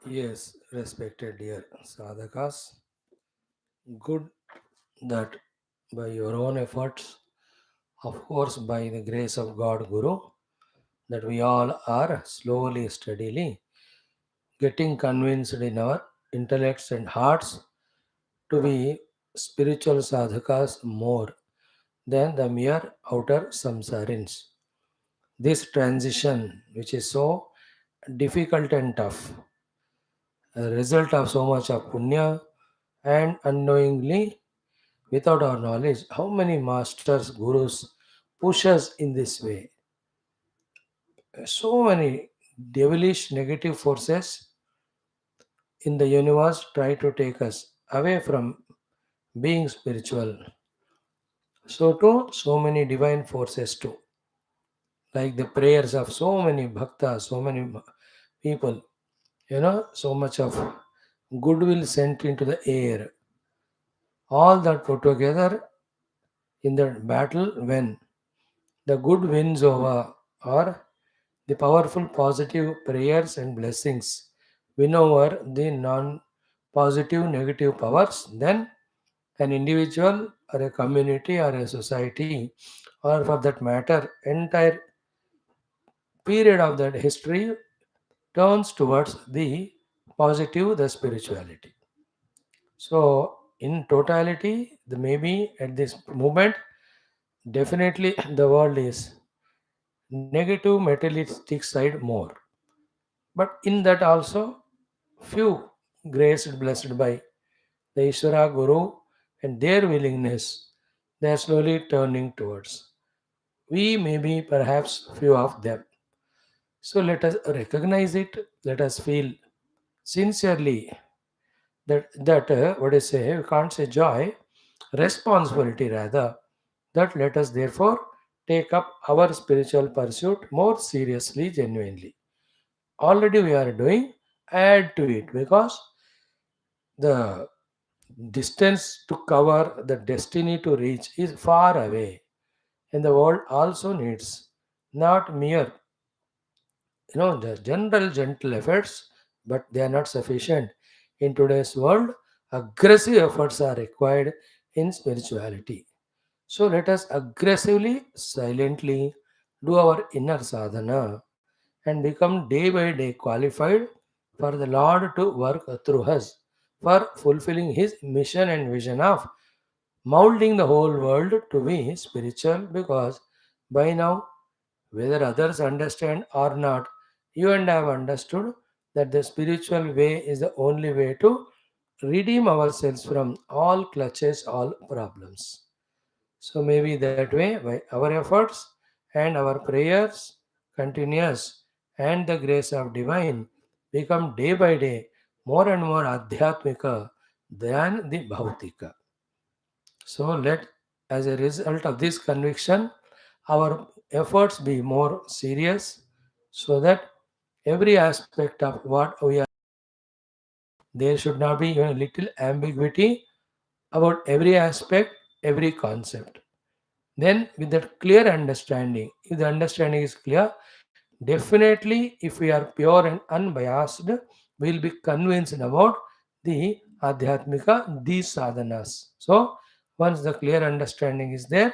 Yes, respected dear sadhakas, good that by your own efforts, of course, by the grace of God Guru, that we all are slowly, steadily getting convinced in our intellects and hearts to be spiritual sadhakas more than the mere outer samsarins. This transition, which is so difficult and tough, a result of so much of punya and unknowingly, without our knowledge, how many masters, gurus push us in this way? So many devilish negative forces in the universe try to take us away from being spiritual. So too, so many divine forces too, like the prayers of so many bhaktas, so many people, so much of goodwill sent into the air. All that put together in the battle when the good wins over, or the powerful positive prayers and blessings win over the non positive negative powers, then an individual or a community or a society, or for that matter, entire period of that history turns towards the positive, the spirituality. So, in totality, the maybe at this moment, definitely the world is negative materialistic side more. But in that also, few graced, blessed by the Ishvara Guru and their willingness, they are slowly turning towards. We may be perhaps few of them. So let us recognize it, let us feel sincerely that what I say, we can't say joy, responsibility rather, that let us therefore take up our spiritual pursuit more seriously, genuinely. Already we are doing, add to it because the distance to cover, the destiny to reach is far away, and the world also needs not mere, the general gentle efforts, but they are not sufficient. In today's world, aggressive efforts are required in spirituality. So let us aggressively, silently do our inner sadhana and become day by day qualified for the Lord to work through us for fulfilling His mission and vision of molding the whole world to be spiritual, because by now, whether others understand or not, you and I have understood that the spiritual way is the only way to redeem ourselves from all clutches, all problems. So maybe that way, by our efforts and our prayers continuous and the grace of divine become day by day more and more adhyatmika than the bhautika. So let, as a result of this conviction, our efforts be more serious, so that every aspect of what we are, there should not be even a little ambiguity about every aspect, every concept. Then, with that clear understanding, if the understanding is clear, definitely, if we are pure and unbiased, we will be convinced about the Adhyatmika, these sadhanas. So, once the clear understanding is there,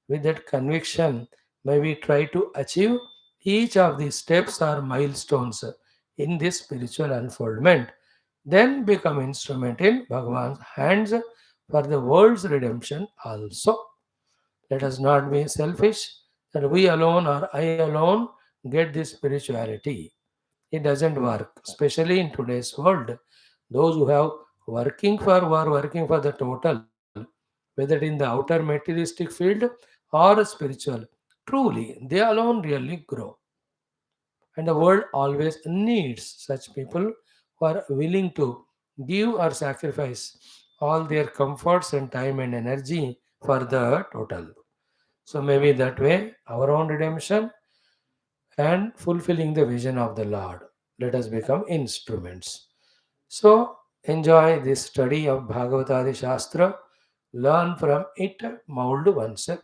with that conviction, may we try to achieve each of these steps or milestones in this spiritual unfoldment, then become instrument in Bhagavan's hands for the world's redemption also. Let us not be selfish that we alone or I alone get this spirituality. It doesn't work, especially in today's world. Those who have working for who are working for the total, whether in the outer materialistic field or spiritual, truly they alone really grow. And the world always needs such people who are willing to give or sacrifice all their comforts and time and energy for the total. So maybe that way, our own redemption and fulfilling the vision of the Lord. Let us become instruments. So enjoy this study of Bhagavatadi Shastra, learn from it, mold oneself.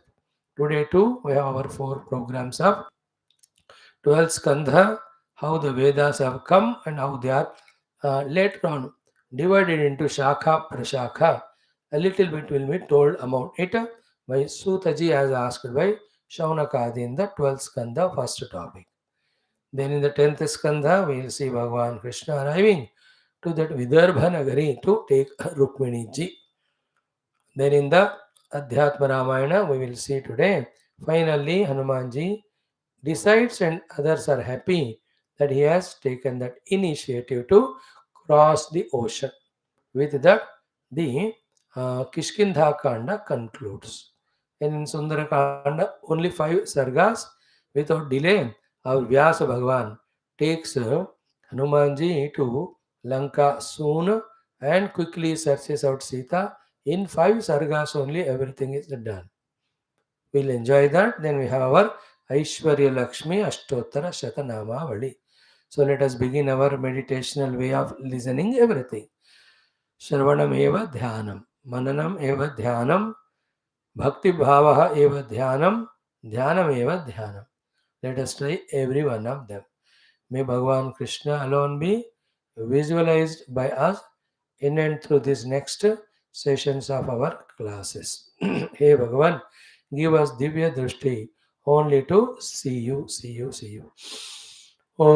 Today too, we have our four programs of 12 Skandha, how the Vedas have come and how they are later on divided into Shakha Prashakha. A little bit will be told about it by Sutaji as asked by Shaunakadi in the 12th Skandha, first topic. Then in the 10th Skandha, we will see Bhagavan Krishna arriving to that Vidarbha Nagari to take Rukmini ji. Then in the Adhyatma Ramayana, we will see today, finally Hanumanji decides and others are happy that he has taken that initiative to cross the ocean. With that, the Kishkindha Kanda concludes. And in Sundara Kanda, only 5 sargas. Without delay, our Vyasa Bhagavan takes Hanumanji to Lanka soon and quickly searches out Sita. In 5 sargas only, everything is done. We'll enjoy that. Then we have our Aishwarya Lakshmi Ashtottara Shatanama Vali. So let us begin our meditational way of listening everything. Shravanam eva dhyanam, mananam eva dhyanam, bhakti bhavaha eva dhyanam, dhyanam eva dhyanam. Let us try every one of them. May Bhagavan Krishna alone be visualized by us in and through these next sessions of our classes. Hey Bhagavan, give us Divya Drishti only to see you, see you, see you. Om,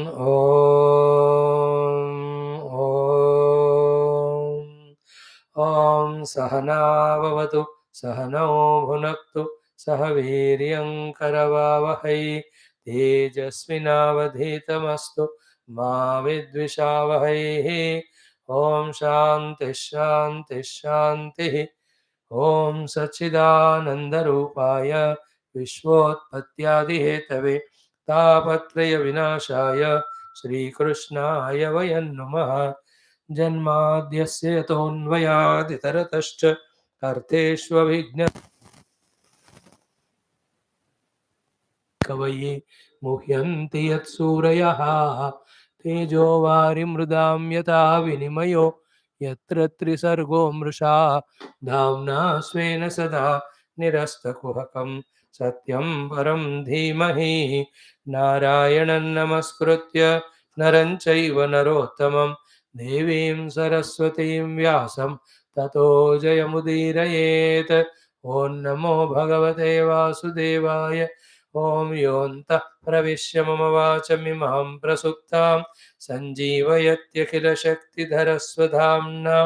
Om, Om. Om Sahana Vavatu, Sahano Bhunaktu, Sahaviryankaravavahai, Tejasvinavadhitamastu, Ma Vidvishavahai. Om Shanti Shanti Shanti. Om Sachidanandarupaya Vishwotpatyaadihetave Tapatraya Vinashaya Sri Krishnaya Vayan Namaha Janmadhyasya Tonvayaditartascha Arteshvabhigna कवये मुह्यन्ति यत्सूरयः तेजो वारिमृदां यथा विनिमयो यत्र त्रिसर्गो मृषा धाम्ना स्वेन सदा निरस्तकुहकं सत्यं परं धीमहि नारायणं नमस्कृत्य नरं चैव नरोत्तमं देवीं सरस्वतीं व्यासं ततो जयमुदीरयेत् ॐ नमो भगवते वासुदेवाय ॐ योऽन्तः प्रविश्य मम वाचमिमां प्रसुप्तां सञ्जीवयत्यखिलशक्तिधरस्वधाम्ना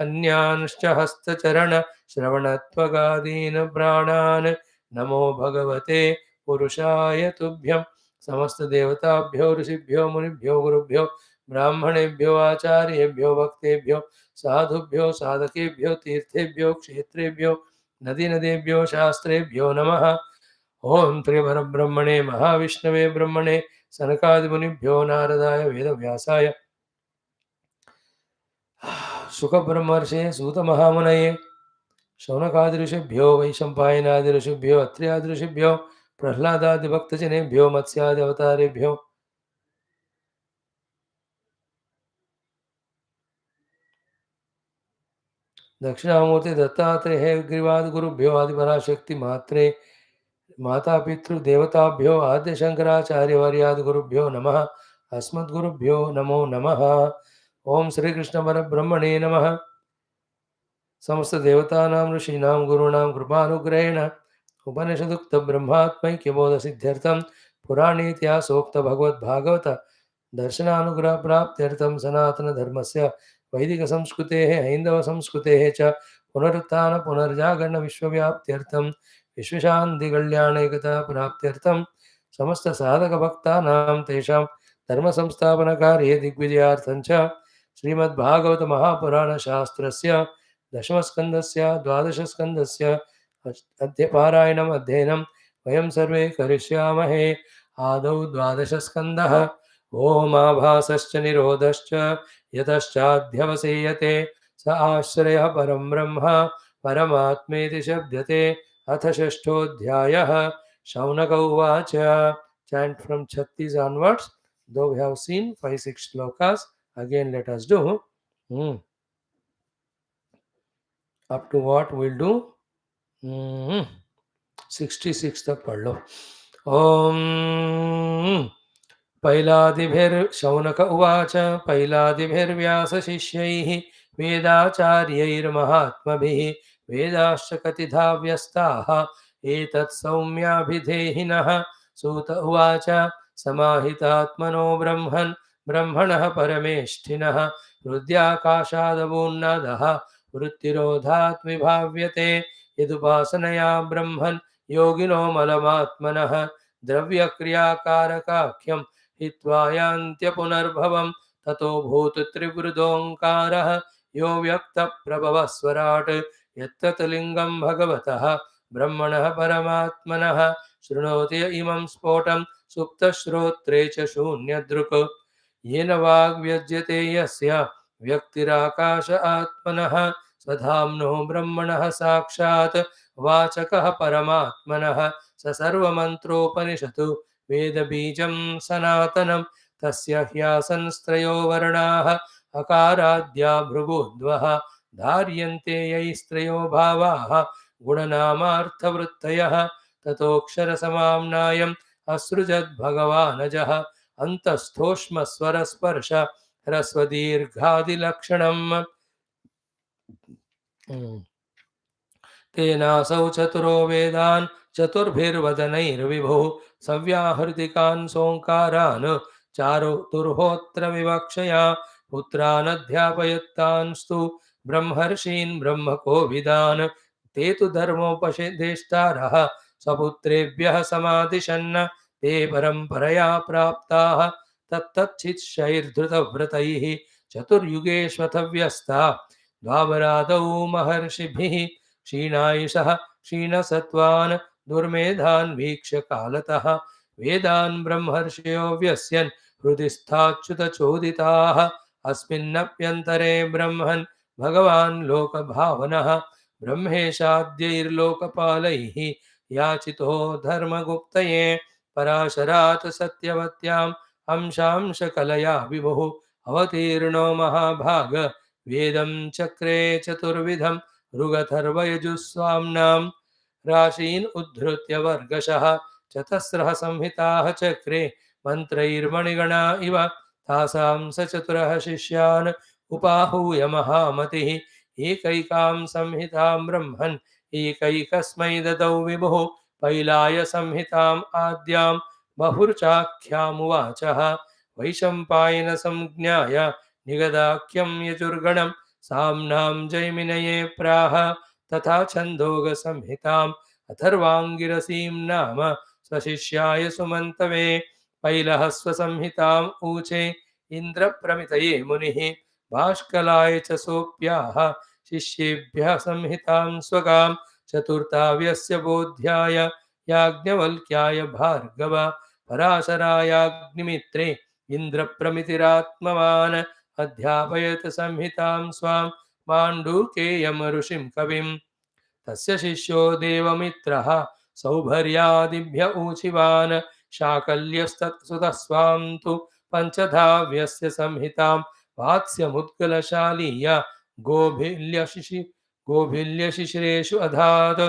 अन्यांश्च हस्तचरणश्रवणत्वगादीन् प्राणान् नमो भगवते पुरुषाय तुभ्यं समस्तदेवताभ्यो ऋषिभ्यो मुनिभ्यो गुरुभ्यो ब्राह्मणेभ्यो आचार्येभ्यो भक्तेभ्यो साधुभ्यो साधकेभ्यो तीर्थेभ्यो क्षेत्रेभ्यो नदीनदेभ्यो शास्त्रेभ्यो नमः ओम त्रिपरब्रह्मणे महाविष्णवे ब्रह्मणे सनकादिमुनिभ्यो नारदाय वेदव्यासाय सुखब्रह्मर्षे सूतमहामुनये शौनकादिऋषिभ्यो वैशम्पायनादिऋषिभ्यो अत्र्यादिऋषिभ्यो प्रह्लादादिभक्तजनेभ्यो मत्स्यादिअवतारेभ्यो दक्षिणामूर्ति दत्तात्रेय ग्रीवादिगुरुभ्यो आदिपराशक्ति मात्रे माता पितृदेवताभ्यो आद्य शंकराचार्यवर्यादि गुरुभ्यो नमः अस्मद्गुरुभ्यो नमो नमः ओम श्री कृष्ण परब्रह्मणे नमः समस्त देवतानां ऋषीणां गुरूणां कृपानुग्रहेण उपनिषदुक्त ब्रह्मात्मैक्यबोध सिद्ध्यर्थं पुराणेतिहासोक्त भगवद्भागवत दर्शनानुग्रह प्राप्त्यर्थं सनातन धर्मस्य वैदिक संस्कृतेः हैन्दव संस्कृतेः च पुनरुत्थान पुनर्जागरण विश्वव्याप्त्यर्थं विश्वशान्तिकल्याणैकता प्राप्त्यर्थं समस्त साधक भक्तानां तेषां धर्म संस्थापन कार्ये दिग्विजयार्थं च श्रीमद्भागवत महापुराण शास्त्रस्य दशमस्कन्धस्य द्वादशस्कन्धस्य अध्यपारायणम् अध्ययनं वयं सर्वे करिष्यामहे आदौ द्वादशस्कन्धः ओमाभासश्च निरोधश्च यतश्चाध्यवसेयते स आश्रयः परं ब्रह्म परमात्मेति शब्दते अथ षष्ठोऽध्यायः शौनक उवाच chant from 36 onwards though we have seen 5-6 shlokas again let us do up to what we'll do 66 तक पढ़ लो ओम पैलादिभिर्शौनक उवाच पैलादिभिर्व्यासशिष्यैः वेदाचार्यैर्महात्मभिः वेदाश्च कतिधा व्यस्ताः एतत् सौम्याभिधेहिनः। सूत उवाच समाहितात्मनो ब्रह्मणः परमेष्ठिनः हृद्याकाशादवोन्नादः वृत्तिरोधात् विभाव्यते यदुपासनया ब्रह्मन् योगिनो मलमात्मनः द्रव्यक्रियाकारकाख्यं हित्वा यान्त्यपुनर्भवं ततो भूतत्रिवृदोऽङ्कारः यो व्यक्तप्रभवस्वराट् यत्तत् लिङ्गं भगवतः ब्रह्मणः परमात्मनः शृणोति य इमं स्फोटं सुप्तश्रोत्रे च शून्यदृक् येन वाग्व्यज्यते यस्य व्यक्तिराकाश आत्मनः स्वधाम्नो ब्रह्मणः साक्षात् वाचकः परमात्मनः स सर्वमन्त्रोपनिषत् वेदबीजं सनातनं तस्य ह्यासनस्त्रयो वर्णाः अकाराद्या भृगुद्वः धार्यन्ते यैस्त्रयो भावाः गुणनामार्थवृत्तयः ततोऽक्षरसमाम्नायम् असृजद्भगवानजः अन्तस्थोष्मस्वरस्पर्श ह्रस्वदीर्घादिलक्षणम् तेनासौ चतुरो वेदान् चतुर्भिर्वदनैर्विभुः सव्याहृतिकान् सोङ्कारान् चारुतुर्होत्र विवक्षया पुत्रानध्यापयत्तांस्तु ब्रह्मर्षीन् ब्रह्मकोविदान् ते तु धर्मोपदेष्टारः स्वपुत्रेभ्यः समादिशन् ते परम्परया प्राप्ताः तत्तच्छिष्यैर्धृतव्रतैः चतुर्युगेष्वथ व्यस्ता द्वापरादौ महर्षिभिः क्षीणायुषः क्षीणसत्त्वान् दुर्मेधान् वीक्ष्य कालतः वेदान् ब्रह्मर्षयो व्यस्यन् हृदि स्थाच्युतचोदिताः अस्मिन्नप्यन्तरे ब्रह्मन् भगवान् लोकभावनः ब्रह्मेशाद्यैर्लोकपालैः याचितो धर्मगुप्तये पराशरात् सत्यवत्याम् अंशांशकलया विभुः अवतीर्णो महाभाग वेदं चक्रे चतुर्विधं ऋगथर्वयजुस्वाम्नां राशीन् उद्धृत्य वर्गशः चतस्रः संहिताः चक्रे मन्त्रैर्मणिगणा इव तासां स चतुरः शिष्यान् उपाहूय महामतिः एकैकां संहितां ब्रह्मन् एकैकस्मै ददौ विभुः पैलाय संहिताम् आद्यां बहुर्चाख्यामुवाचः वैशम्पायन संज्ञाय निगदाख्यं यजुर्गणं साम्नां जैमिनये प्राह तथा छन्दोगसंहिताम् अथर्वाङ्गिरसीं नाम स्वशिष्याय सुमन्तवे पैलः स्वसंहिताम् ऊचे इन्द्रप्रमितये मुनिः भाष्कलाय च सोऽप्याः शिष्येभ्यः संहितां स्वगां चतुर्थाव्यस्य बोध्याय याज्ञवल्क्याय भार्गव पराशरायाग्निमित्रे इन्द्रप्रमितिरात्मवान् अध्यापयत् संहितां स्वां माण्डूकेयं ऋषिं कविम् तस्य शिष्यो देवमित्रः सौभर्यादिभ्य ऊचिवान् शाकल्यस्तत्सुतस्वां तु पञ्चधाव्यस्य संहितां वात्स्यमुद्गलशालीय गोभिल्यशिशिरेषु अधात्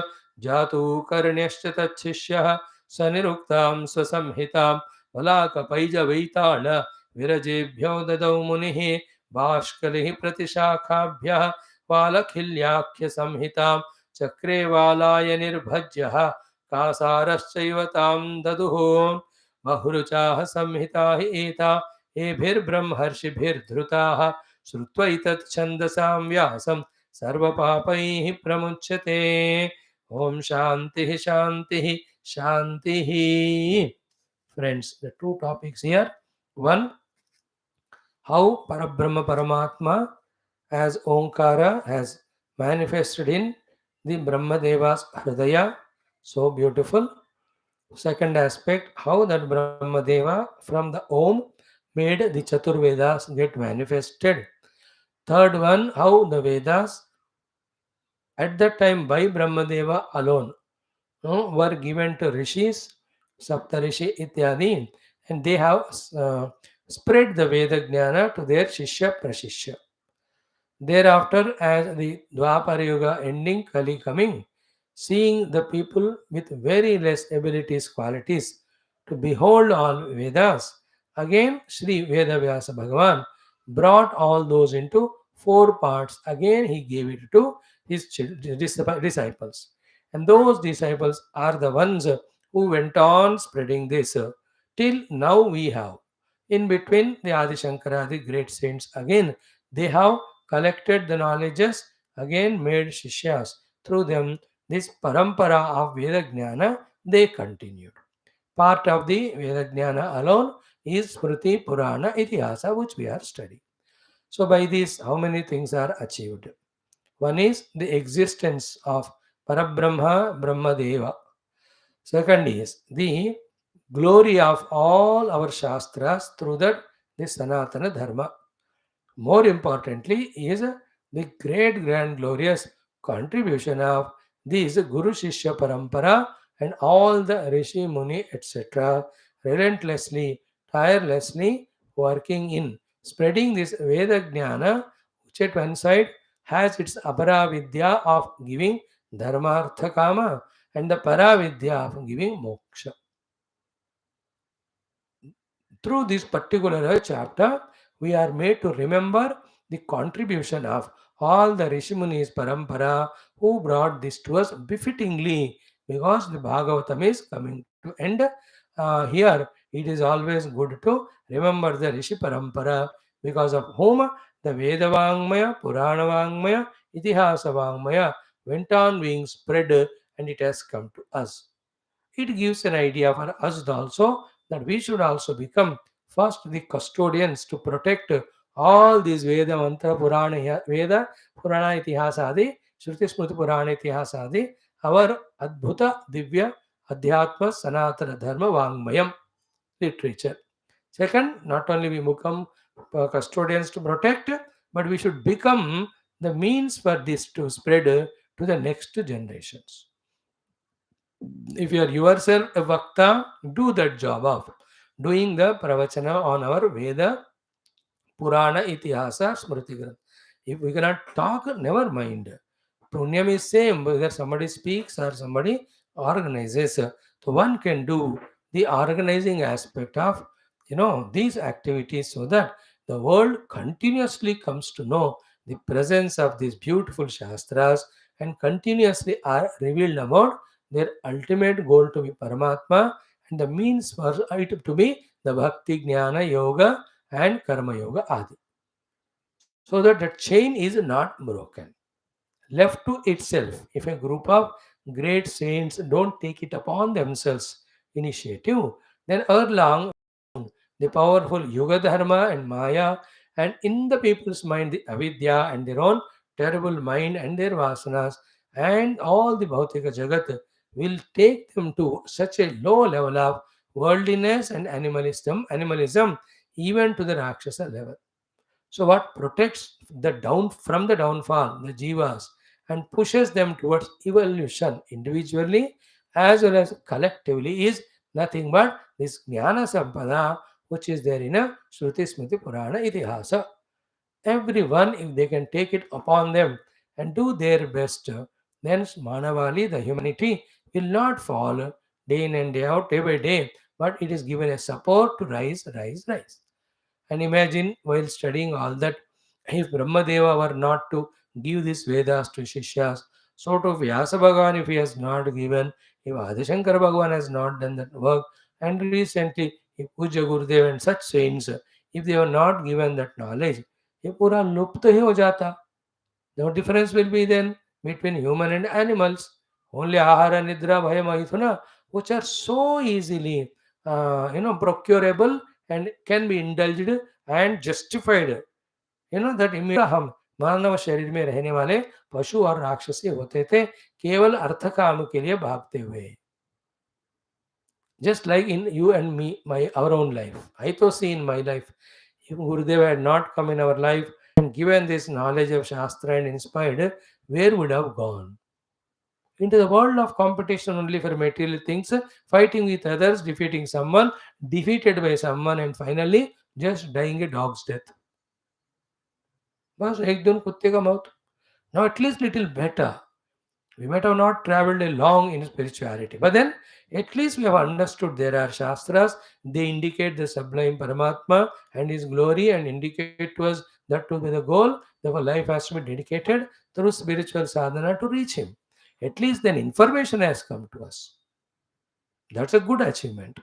जातूकर्ण्यश्च तच्छिष्यः स निरुक्तां स्वसंहितां वलाकपैजवैताळ विरजेभ्यो ददौ मुनिः बाष्कलिः प्रतिशाखाभ्यः वालखिल्याख्यसंहितां चक्रे वालाय निर्भज्यः कासारश्चैव तां ददुः बहुरुचाः संहिता हि एता एभिर्ब्रह्मर्षिभिर्धृताः श्रुत्वैतत् छन्दसां व्यासं सर्वपापैः प्रमुच्यते ॐ शान्तिः शान्तिः शान्तिः. Friends, the two topics here. One, how Parabrahma Paramatma as Omkara has manifested in the Brahmadeva's Hridaya. So beautiful. Second aspect, how that Brahmadeva from the Om made the Chaturvedas get manifested. Third one, how the Vedas at that time by Brahmadeva alone were given to rishis, Saptarishi ityadi, and they have spread the Veda Jnana to their Shishya Prashishya. Thereafter, as the Dwapara Yuga ending, Kali coming, seeing the people with very less abilities, qualities to behold all Vedas, Again, Sri Veda Vyasa Bhagavan brought all those into four parts. Again, he gave it to his disciples. And those disciples are the ones who went on spreading this till now we have. In between, the Adi Shankara, the great saints, again, they have collected the knowledges, again made Shishyas. Through them, this parampara of Veda Jnana, they continued. Part of the Veda Jnana alone is Smriti, Purana, Itihasa, which we are studying. So, by this, how many things are achieved? One is the existence of Parabrahma, Brahmadeva. Second is the glory of all our Shastras through that the Sanatana Dharma. More importantly, is the great, grand, glorious contribution of these Guru Shishya Parampara and all the Rishi Muni, etc., relentlessly, tirelessly working in spreading this Veda Jnana, which at one side has its Aparavidya of giving Dharmartha Kama and the Paravidya of giving Moksha. Through this particular chapter, we are made to remember the contribution of all the Rishimunis Parampara who brought this to us befittingly because the Bhagavatam is coming to end. Here, it is always good to remember the Rishi Parampara because of whom the Veda Vangmaya, Purana Vangmaya, Itihasa Vangmaya went on being spread and it has come to us. It gives an idea for us also that we should also become first the custodians to protect all these Veda Mantra Purana Veda Purana Itihasadi Shruti Smriti Purana Itihasadi our Adbhuta Divya Adhyatma Sanatana Dharma Vangmayam literature. Second, not only we become custodians to protect, but we should become the means for this to spread to the next generations. If you are yourself a Vakta, do that job of doing the pravachana on our Veda, Purana, Itihasa, Smriti Granth. If we cannot talk, never mind. Punyam is same whether somebody speaks or somebody organizes. So one can do the organizing aspect of these activities so that the world continuously comes to know the presence of these beautiful shastras and continuously are revealed about their ultimate goal to be Paramatma and the means for it to be the Bhakti, Jnana, Yoga and Karma Yoga Adi. So that the chain is not broken. Left to itself, if a group of great saints don't take it upon themselves initiative, then ere long the powerful Yuga Dharma and Maya, and in the people's mind the avidya and their own terrible mind and their vasanas and all the Bhautika Jagat will take them to such a low level of worldliness and animalism even to the Rakshasa level. So what protects the down from the downfall, the jivas, and pushes them towards evolution individually as well as collectively is nothing but this jnana sampada which is there in a Shruti Smriti Purana Itihasa. Everyone, if they can take it upon them and do their best, then Manavali, the humanity, will not fall day in and day out, day by day, but it is given a support to rise, rise, rise. And imagine while studying all that, if Brahmadeva were not to give these Vedas to Shishyas, so to Vyasa Bhagavan, if he has not given, if Adishankara Bhagavan has not done that work, and recently, if Puja Gurudev and such saints, if they have not given that knowledge, ये पूरा लुप्त ही हो जाता. No difference will be then between human and animals. Only ahara, nidra, bhaya, maithuna, which are so easily, procurable and can be indulged and justified. That immediately हम मानव शरीर में रहने वाले पशु और राक्षसी होते थे केवल अर्थ काम के लिए भागते हुए. Just like in you and me, our own life. I to see in my life, if Gurudev had not come in our life and given this knowledge of Shastra and inspired, where would have gone? Into the world of competition only for material things, fighting with others, defeating someone, defeated by someone, and finally just dying a dog's death. बस एक दिन कुत्ते का मौत. Now at least little better. We might have not traveled a long in spirituality, but then At least we have understood there are Shastras, they indicate the sublime Paramatma and His glory and indicate to us that to be the goal. Therefore, life has to be dedicated through spiritual sadhana to reach Him. At least then information has come to us. That's a good achievement.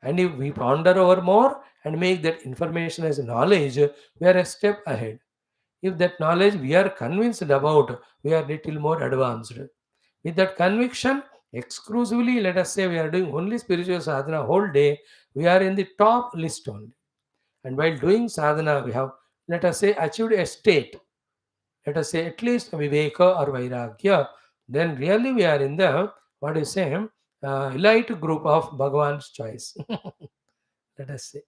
And if we ponder over more and make that information as knowledge, we are a step ahead. If that knowledge we are convinced about, we are little more advanced. With that conviction, exclusively, let us say we are doing only spiritual sadhana whole day, we are in the top list only. And while doing sadhana, we have, let us say, achieved a state. Let us say at least viveka or vairagya. Then really we are in the, what you say, elite group of Bhagavan's choice. Let us say.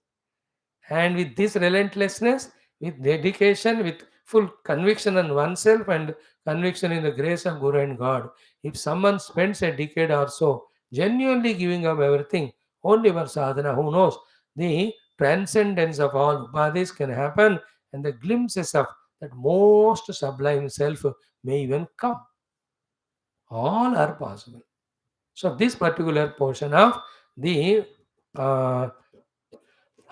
And with this relentlessness, with dedication, with full conviction on oneself and conviction in the grace of Guru and God, if someone spends a decade or so genuinely giving up everything only for sadhana, who knows, the transcendence of all upadhis can happen and the glimpses of that most sublime self may even come. All are possible. So, this particular portion of the uh,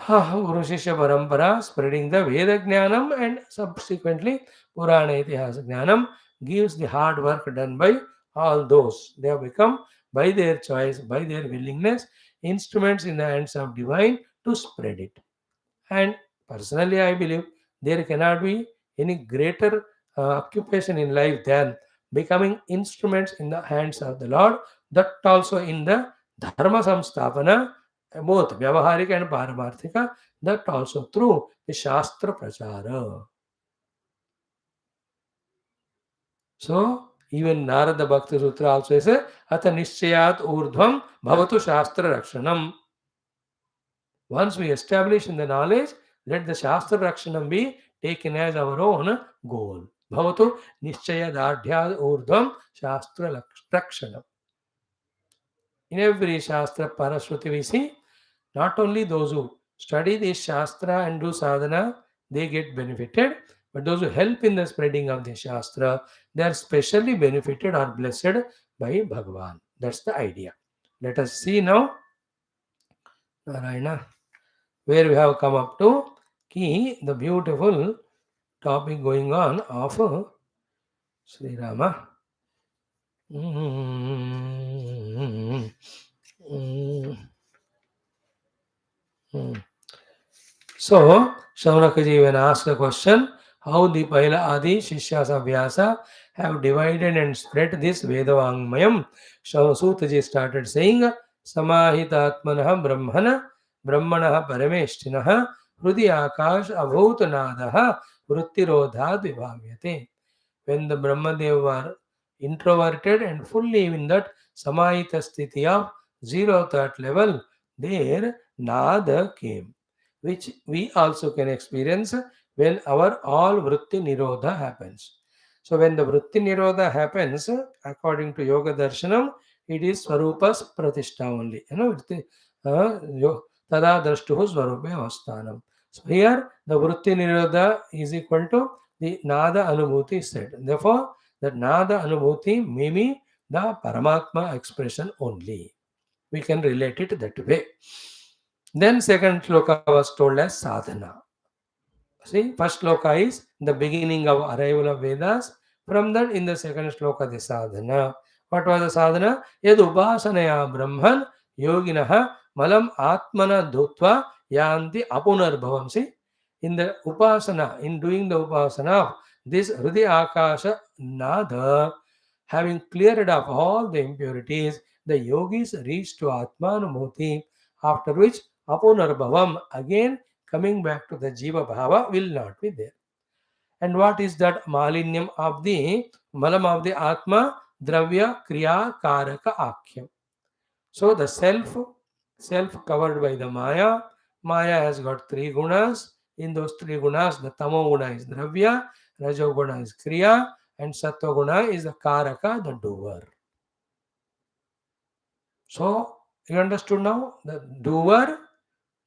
Guru Shishya Parampara, spreading the Veda Jnanam and subsequently Purana Itihasa Jnanam, gives the hard work done by all those. They have become, by their choice, by their willingness, instruments in the hands of divine to spread it. And personally, I believe there cannot be any greater occupation in life than becoming instruments in the hands of the Lord, that also in the Dharma Samstapana, both Vyavaharika and Paramarthika, that also through the Shastra Prachara. So, even Narada Bhakti Sutra also says, Ata Nishchayat Urdhvam Bhavatu Shastra Rakshanam. Once we establish in the knowledge, let the Shastra Rakshanam be taken as our own goal. Bhavatu Nishchaya Dardhyad Urdhvam Shastra Rakshanam. In every Shastra Parashruti we see, not only those who study this Shastra and do sadhana, they get benefited, but those who help in the spreading of the Shastra, they are specially benefited or blessed by Bhagavan. That's the idea. Let us see now, Narayana, where we have come up to ki the beautiful topic going on of Sri Rama. Mm, mm, mm. So, Shaunakaji even asked the question, how the Paila Adi Shishyas of Vyasa have divided and spread this Vedavangmayam. Sutaji started saying, Samahitatmanaha Brahmana, Brahmanaha Parameshtinaha, Hrudi Akash Abhutanadaha, Vrittirodhad Vibhavyate. When the Brahmadev were introverted and fully in that Samahita sthiti of zero thought level, there Nada came, which we also can experience when our all Vritti Nirodha happens. So when the Vritti Nirodha happens, according to Yoga Darshanam, it is Swarupas Pratishtha only. Tada Drashtuhu Swarupe Avasthanam. So here the Vritti Nirodha is equal to the Nada Anubhuti said. Therefore, that Nada Anubhuti may be the Paramatma expression only. We can relate it that way. Then second shloka was told as sadhana. See, first shloka is the beginning of arrival of Vedas. From that, in the second shloka, the sadhana. What was the sadhana? Yad upasanaya brahman yoginaha malam atmana dhutva yanti apunarbhavam. See, in the upasana, in doing the upasana, this Hridaya Akasha Nada, having cleared up all the impurities, the yogis reach to Atmanumoti, after which Apunarbhavam, again coming back to the Jiva Bhava, will not be there. And what is that malinyam of the malam of the Atma? Dravya Kriya Karaka Akhyam. So the self covered by the Maya. Maya has got three gunas. In those three gunas, the Tamo guna is Dravya, Rajo guna is Kriya, and Sattva guna is the Karaka, the doer. So you understood now? The doer,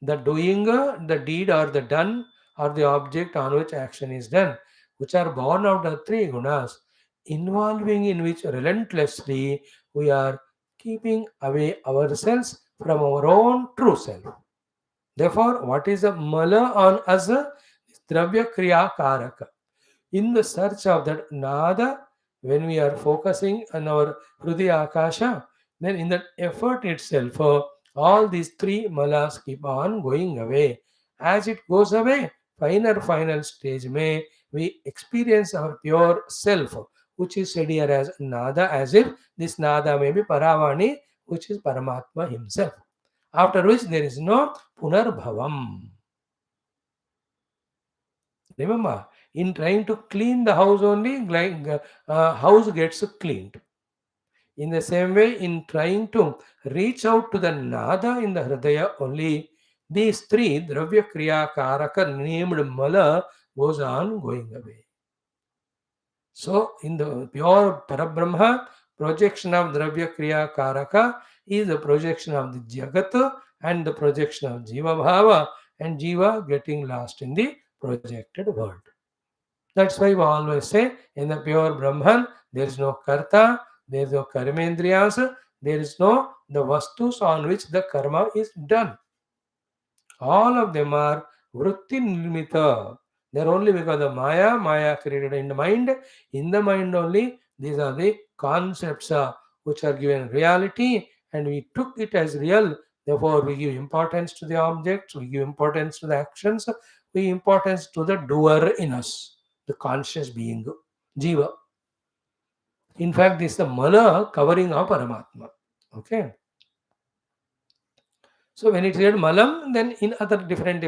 the doing, the deed or the done or the object on which action is done, which are born out of three gunas, involving in which relentlessly we are keeping away ourselves from our own true self. Therefore, what is the mala on us? Dravya Kriya Karaka. In the search of that nada, when we are focusing on our Hrudya Akasha, then in that effort itself, all these three malas keep on going away. As it goes away, final stage may we experience our pure self, which is said here as nada, as if this nada may be Paravani, which is Paramatma himself. After which there is no Punarbhavam. Remember, in trying to clean the house only, house gets cleaned. In the same way, in trying to reach out to the nada in the hridaya only, these three dravya kriya karaka named mala goes on going away. So, in the pure Parabrahma, projection of dravya kriya karaka is the projection of the jagat and the projection of jiva bhava, and jiva getting lost in the projected world. That's why we always say in the pure Brahman, there is no karta, there is no karmendriyas, there is no the vastus on which the karma is done. All of them are vritti nirmita. They are only because of Maya created in the mind. In the mind only, these are the concepts which are given reality, and we took it as real. Therefore, we give importance to the objects, we give importance to the actions, we give importance to the doer in us, the conscious being, Jiva. In fact, this is the mala covering of Paramatma. Okay. So when it is said malam, then in other different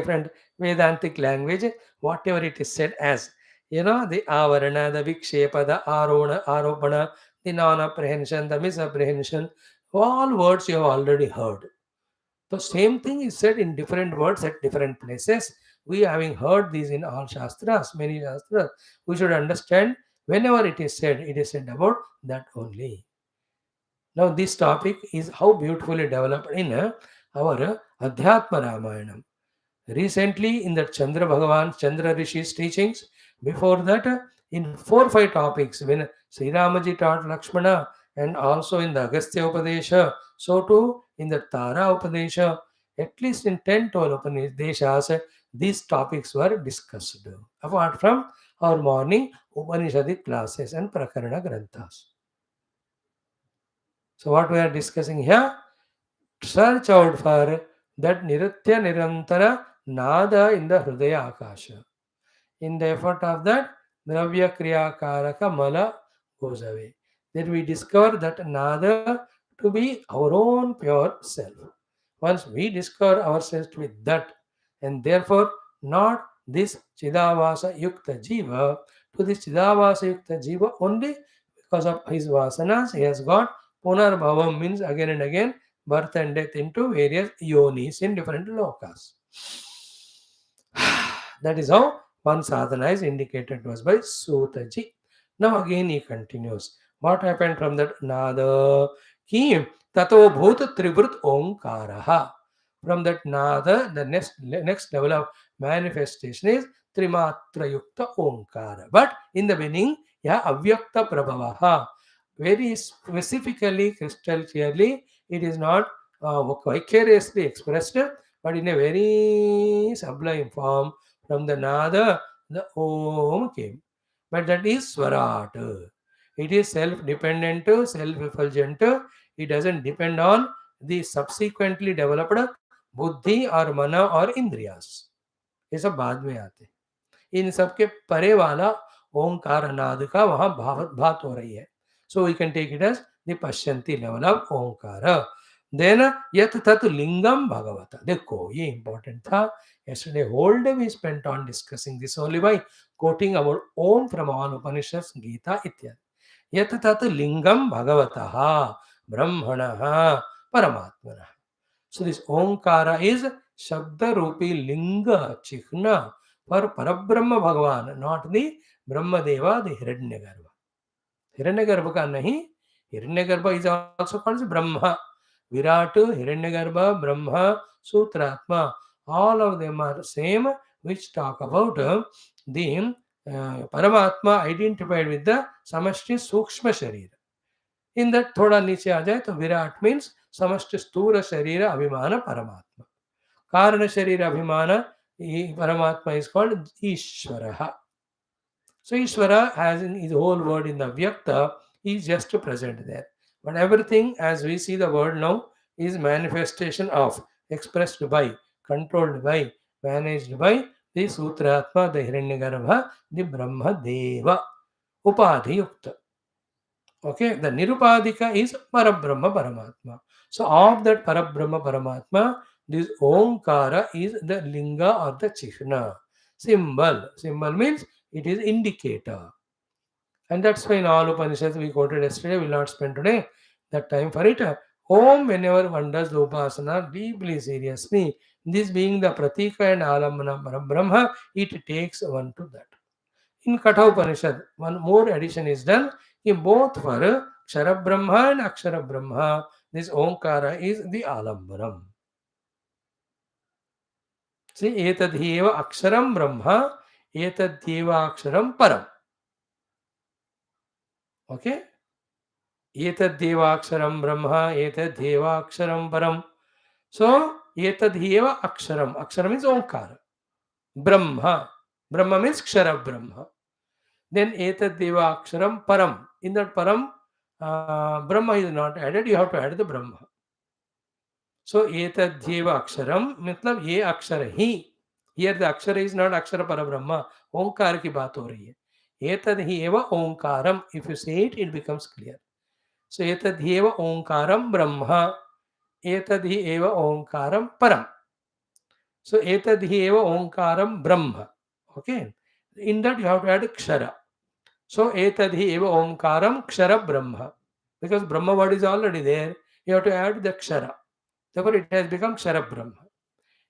Vedantic language, whatever it is said as, the avarana, the vikshepa, the aropana, the non-apprehension, the misapprehension, all words you have already heard. The same thing is said in different words at different places. We having heard these in all Shastras, many Shastras, we should understand whenever it is said about that only. Now this topic is how beautifully developed in our Adhyatma Ramayanam. Recently in the Chandra Bhagavan, Chandra Rishi's teachings, before that in 4 or 5 topics, when Sri Ramaji taught Lakshmana, and also in the Agastya Upadesha, so too in the Tara Upadesha, at least in 10 to 12 Upanishadeshas, these topics were discussed, apart from our morning Upanishadic classes and Prakarana Granthas. So what we are discussing here, search out for that Niratya Nirantara Nada in the Hridaya Akasha. In the effort of that, Dravya Kriya Karaka Mala goes away. Then we discover that Nada to be our own pure self. Once we discover ourselves to be that, and therefore not this Chidavasa Yukta Jiva, to this Chidavasa Yukta Jiva only because of his vasanas, he has got Punarbhavam, means again and again birth and death into various yonis in different lokas. That is how one sadhana is indicated to us by Sutaji. Now again he continues. What happened from that nada? Ki tato bhut trivrit omkaraha. From that nada, the next level of manifestation is Trimatra Yukta Omkara. But in the beginning, Avyakta Prabhavaha. Very specifically, crystal clearly, it is not vicariously expressed, but in a very sublime form. From the Nada, the Om came. But that is Swarat. It is self-dependent, self-effulgent. It doesn't depend on the subsequently developed buddhi or mana or indriyas. ये सब बाद में आते, इन सब के परे वाला ओंकार नाद का वहां बात हो रही है. So we can take it as the Pashyanti level of Omkara. Then Yat Tat Lingam Bhagavata. देखो ये important था. Yesterday whole day we spent on discussing this only by quoting our Om from all Upanishads, Gita ityadi. Yat Tat Lingam Bhagavataha Brahmanaha Paramatmana. So this Omkara is Shabda Rupi Linga Chihna for Parabrahma Bhagavan, not the Brahma Deva, the Hiranyagarbha. Hiranyagarbha ka nahi. Hiranyagarbha is also called as Brahma. Virat, Hiranyagarbha, Brahma, Sutratma. All of them are same, which talk about the Paramatma identified with the Samashti Sukshma Sharira. In that thoda niche aa jaye, to Virat means samashti sthula sharira abhimana paramatma. Karana sharira abhimana paramatma is called Ishvaraha. So Ishvara has in his whole word in the Vyakta is just present there. But everything as we see the word now is manifestation of, expressed by, controlled by, managed by the Sutratma, the Hiranyagarbha, the Brahma Deva, Upadhi Yukta. Okay, the Nirupadika is Parabrahma Paramatma. So of that Parabrahma Paramatma, this Omkara is the Linga or the Chihna. Symbol. Symbol means it is indicator. And that's why in all Upanishads we quoted yesterday, we will not spend today that time for it. Om, whenever one does the Upasana deeply, seriously, this being the Pratika and Alambana Brahma, it takes one to that. In Katha Upanishad, one more addition is done. In both for Kshara Brahma and Akshara Brahma, this Omkara is the Alambanam. See, Etadhyeva Aksharam Brahma, Etadhyeva Aksharam Param. Okay? Etadhyeva Brahma, Etadhyeva Param. So, Etadhyeva Aksharam. Aksharam means Omkara. Brahma. Brahma means Kshara Brahma. Then Etadhyeva Param. In that Param, Brahma is not added, you have to add the Brahma. So, Etadhyeva matlab ye akshara hi. Here the akshara is not akshara para Brahma. Omkar ki baat ho rahi hai. Etadhyeva Omkaram. If you say it, it becomes clear. So, etadhyeva Omkaram Brahma. Etadhyeva Omkaram Param. So, etadhyeva Omkaram Brahma. Okay. In that you have to add Kshara. So, etadhyeva Omkaram Kshara Brahma. Because Brahma word is already there, you have to add the Kshara. Therefore, it has become Kshara Brahma.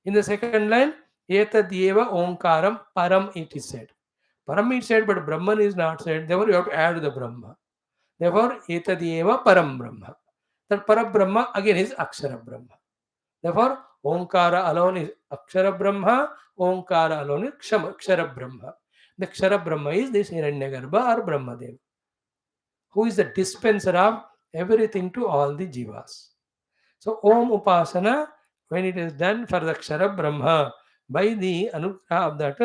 In the second line, Etadyeva Omkaram Param it is said. Param is said, but Brahman is not said. Therefore, you have to add the Brahma. Therefore, Etadyeva Param Brahma. That Para Brahma again is Akshara Brahma. Therefore, Omkara alone is Akshara Brahma, Omkara alone is Kshara Brahma. The Kshara Brahma is this Hiranyagarbha or Brahmadeva, who is the dispenser of everything to all the jivas. So, Om Upasana, when it is done for the Kshara Brahma, by the Anugraha of that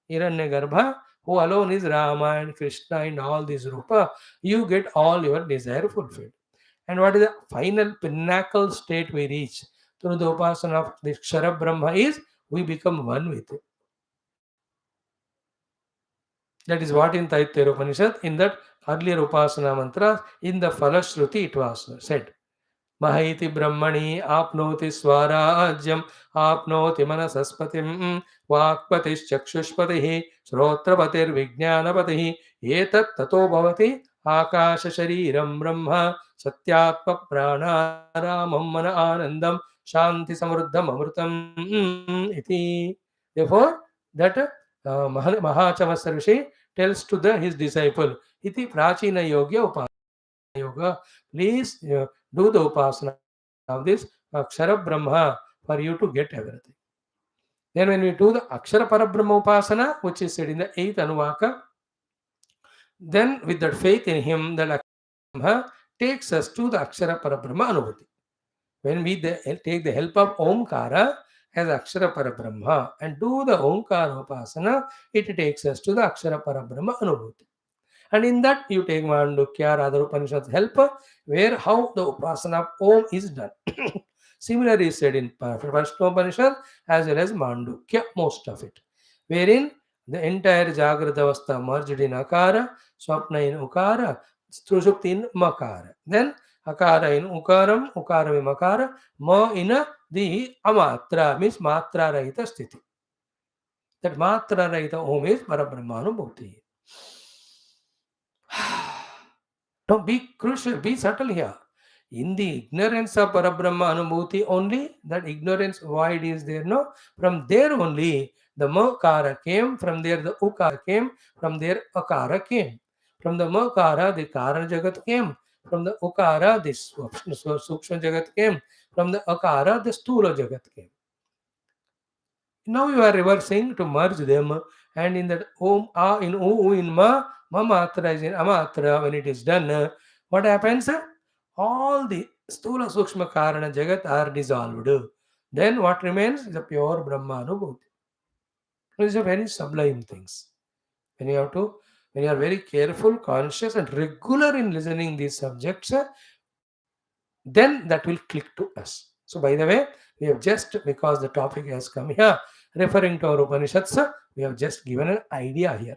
Hiranyagarbha, who alone is Rama and Krishna and all these Rupa, you get all your desire fulfilled. And what is the final pinnacle state we reach through the Upasana of the Kshara Brahma is we become one with it. That is what in Taittiriya Upanishad, in that earlier Upasana mantra, in the Falashruti it was said. Mahiti Brahmani apnoti swarajyam apnoti manasaspatim vakpatis chakshushpatihi shrotrapatir vijnanapatihi etat tato bhavati akasha shariram brahma satyatma pranaramam mana anandam shanti samruddham amrutam iti. Therefore, that Maha Chamasarvishi tells to his disciple, iti prachina yogya upasana yoga, please do the upasana of this Akshara Brahma for you to get everything. Then when we do the Akshara Parabrahma upasana, which is said in the 8th Anuvaka, then with that faith in him, that Akshara Brahma takes us to the Akshara Parabrahma Anubhuti. When we take the help of Omkara as Akshara Parabrahma and do the Omkara upasana, it takes us to the Akshara Parabrahma Anubhuti. And in that you take Mandukya, other Upanishads help, where how the upasana of Om is done. Similarly said in First Upanishad as well as Mandukya, most of it, wherein the entire Jagrata Avastha merged in Akara, Swapna in Ukara, Sushupti in Makara. Then Akara in Ukaram, Ukaram in Makara, Ma in the Amatra, means Matra Rahita Sthiti. That Matra Rahita Om is Parabrahmanubhuti. Don't be crucial, be subtle here. In the ignorance of Parabrahma Anubhuti only, that ignorance void is there, no? From there only the Makara came, from there the Ukara came, from there Akara came. From the Makara the Karana Jagat came, from the Ukara the Sukshma Jagat came, from the Akara the Stula Jagat came. Now you are reversing to merge them, and in that Om, A in U in Ma, Ma Matra is in Amatra. When it is done, what happens? all the Stula Sukshma Karana Jagat are dissolved. Then what remains is a pure Brahmanubhuti. These are very sublime things. When you have to, when you are very careful, conscious, and regular in listening these subjects, then that will click to us. So, by the way, we have just, because the topic has come here, referring to our Upanishads, we have just given an idea here,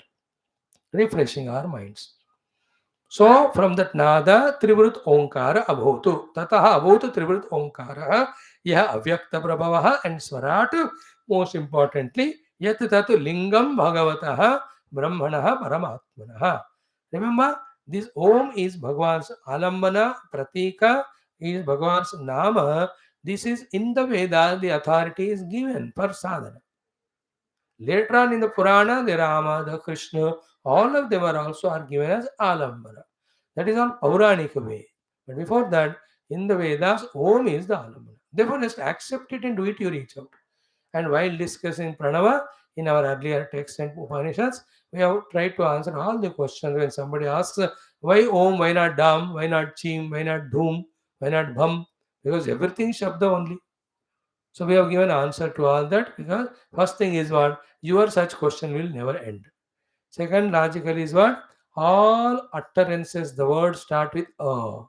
refreshing our minds. So, from that Nada, Trivrut Omkara Abhotu. Tataha Abhotu Trivrut Omkara. Yaha Avyakta Prabhavaha and Swarat. Most importantly, Yat Tatu Lingam Bhagavataha Brahmanaha Paramatmanaha. Remember, this Om is Bhagwan's Alambana, Pratika is Bhagwan's Nama. This is in the Veda, the authority is given for sadhana. Later on in the Purana, the Rama, the Krishna, all of them are also are given as Alambana. That is on Puranika way. But before that, in the Vedas, Om is the Alambana. Therefore, just accept it and do it, you reach out. And while discussing Pranava in our earlier texts and Upanishads, we have tried to answer all the questions. When somebody asks, why Om, why not Dam, why not Chim, why not Dhum, why not Bham? Because everything is Shabda only. So we have given answer to all that, because first thing is what? Your such question will never end. Second logical is what? All utterances, the words start with A.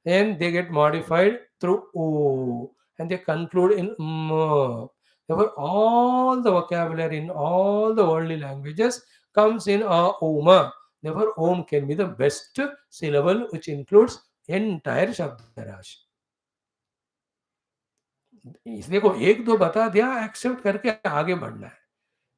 Then they get modified through O. And they conclude in M. Therefore, all the vocabulary in all the worldly languages comes in a Oma. Therefore, Om can be the best syllable which includes entire Shabdarashi. देखो एक दो बता दिया, accept करके आगे बढ़ना है.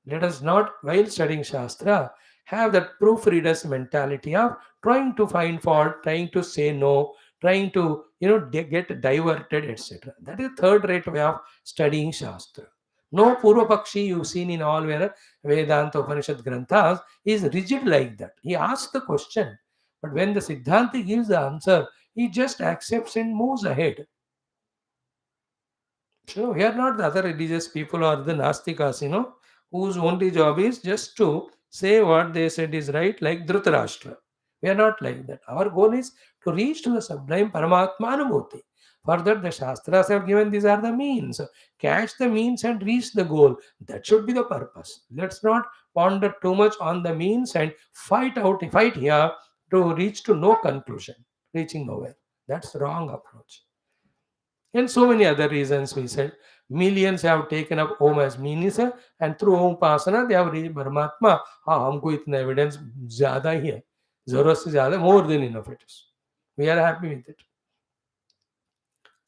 Let us not, while studying Shastra, have that proofreader's mentality of trying to find fault, trying to say no, trying to, get diverted, etc. That is third rate way of studying Shastra. No Purva Pakshi you've seen in all Vedanta Upanishad Granthas is rigid like that. He asks the question, but when the Siddhanti gives the answer, he just accepts and moves ahead. So we are not the other religious people or the Nastikas, whose only job is just to say what they said is right, like Dhritarashtra. We are not like that. Our goal is to reach to the sublime Paramatma Anubhuti. For that, the Shastras have given these are the means. Catch the means and reach the goal. That should be the purpose. Let's not ponder too much on the means and fight here to reach to no conclusion, reaching nowhere. That's the wrong approach. And so many other reasons we said. Millions have taken up Om as means, and through Om Pasana they have reached Paramatma. हाँ हमको इतना evidence ज़्यादा ही है, ज़रूरत से ज़्यादा, more than enough it is. We are happy with it.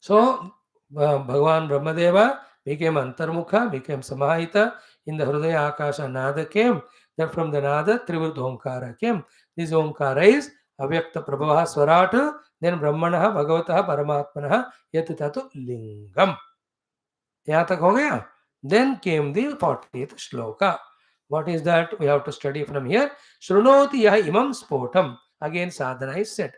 So Bhagavan Brahmadeva became Antarmukha, became Samahita in the Hridaya Akasha Nada came. That from the Nada Trivruta Omkara came. This Omkara is Avyakta Prabhava Swarat, then Brahmanaha Bhagavataha Paramatmanaha Yat Tatu Lingam. यहाँ तक हो गया. Then came the 40th shloka. What is that? We have to study from here. Shrunoti yaha imam spotam. Again sadhana is said.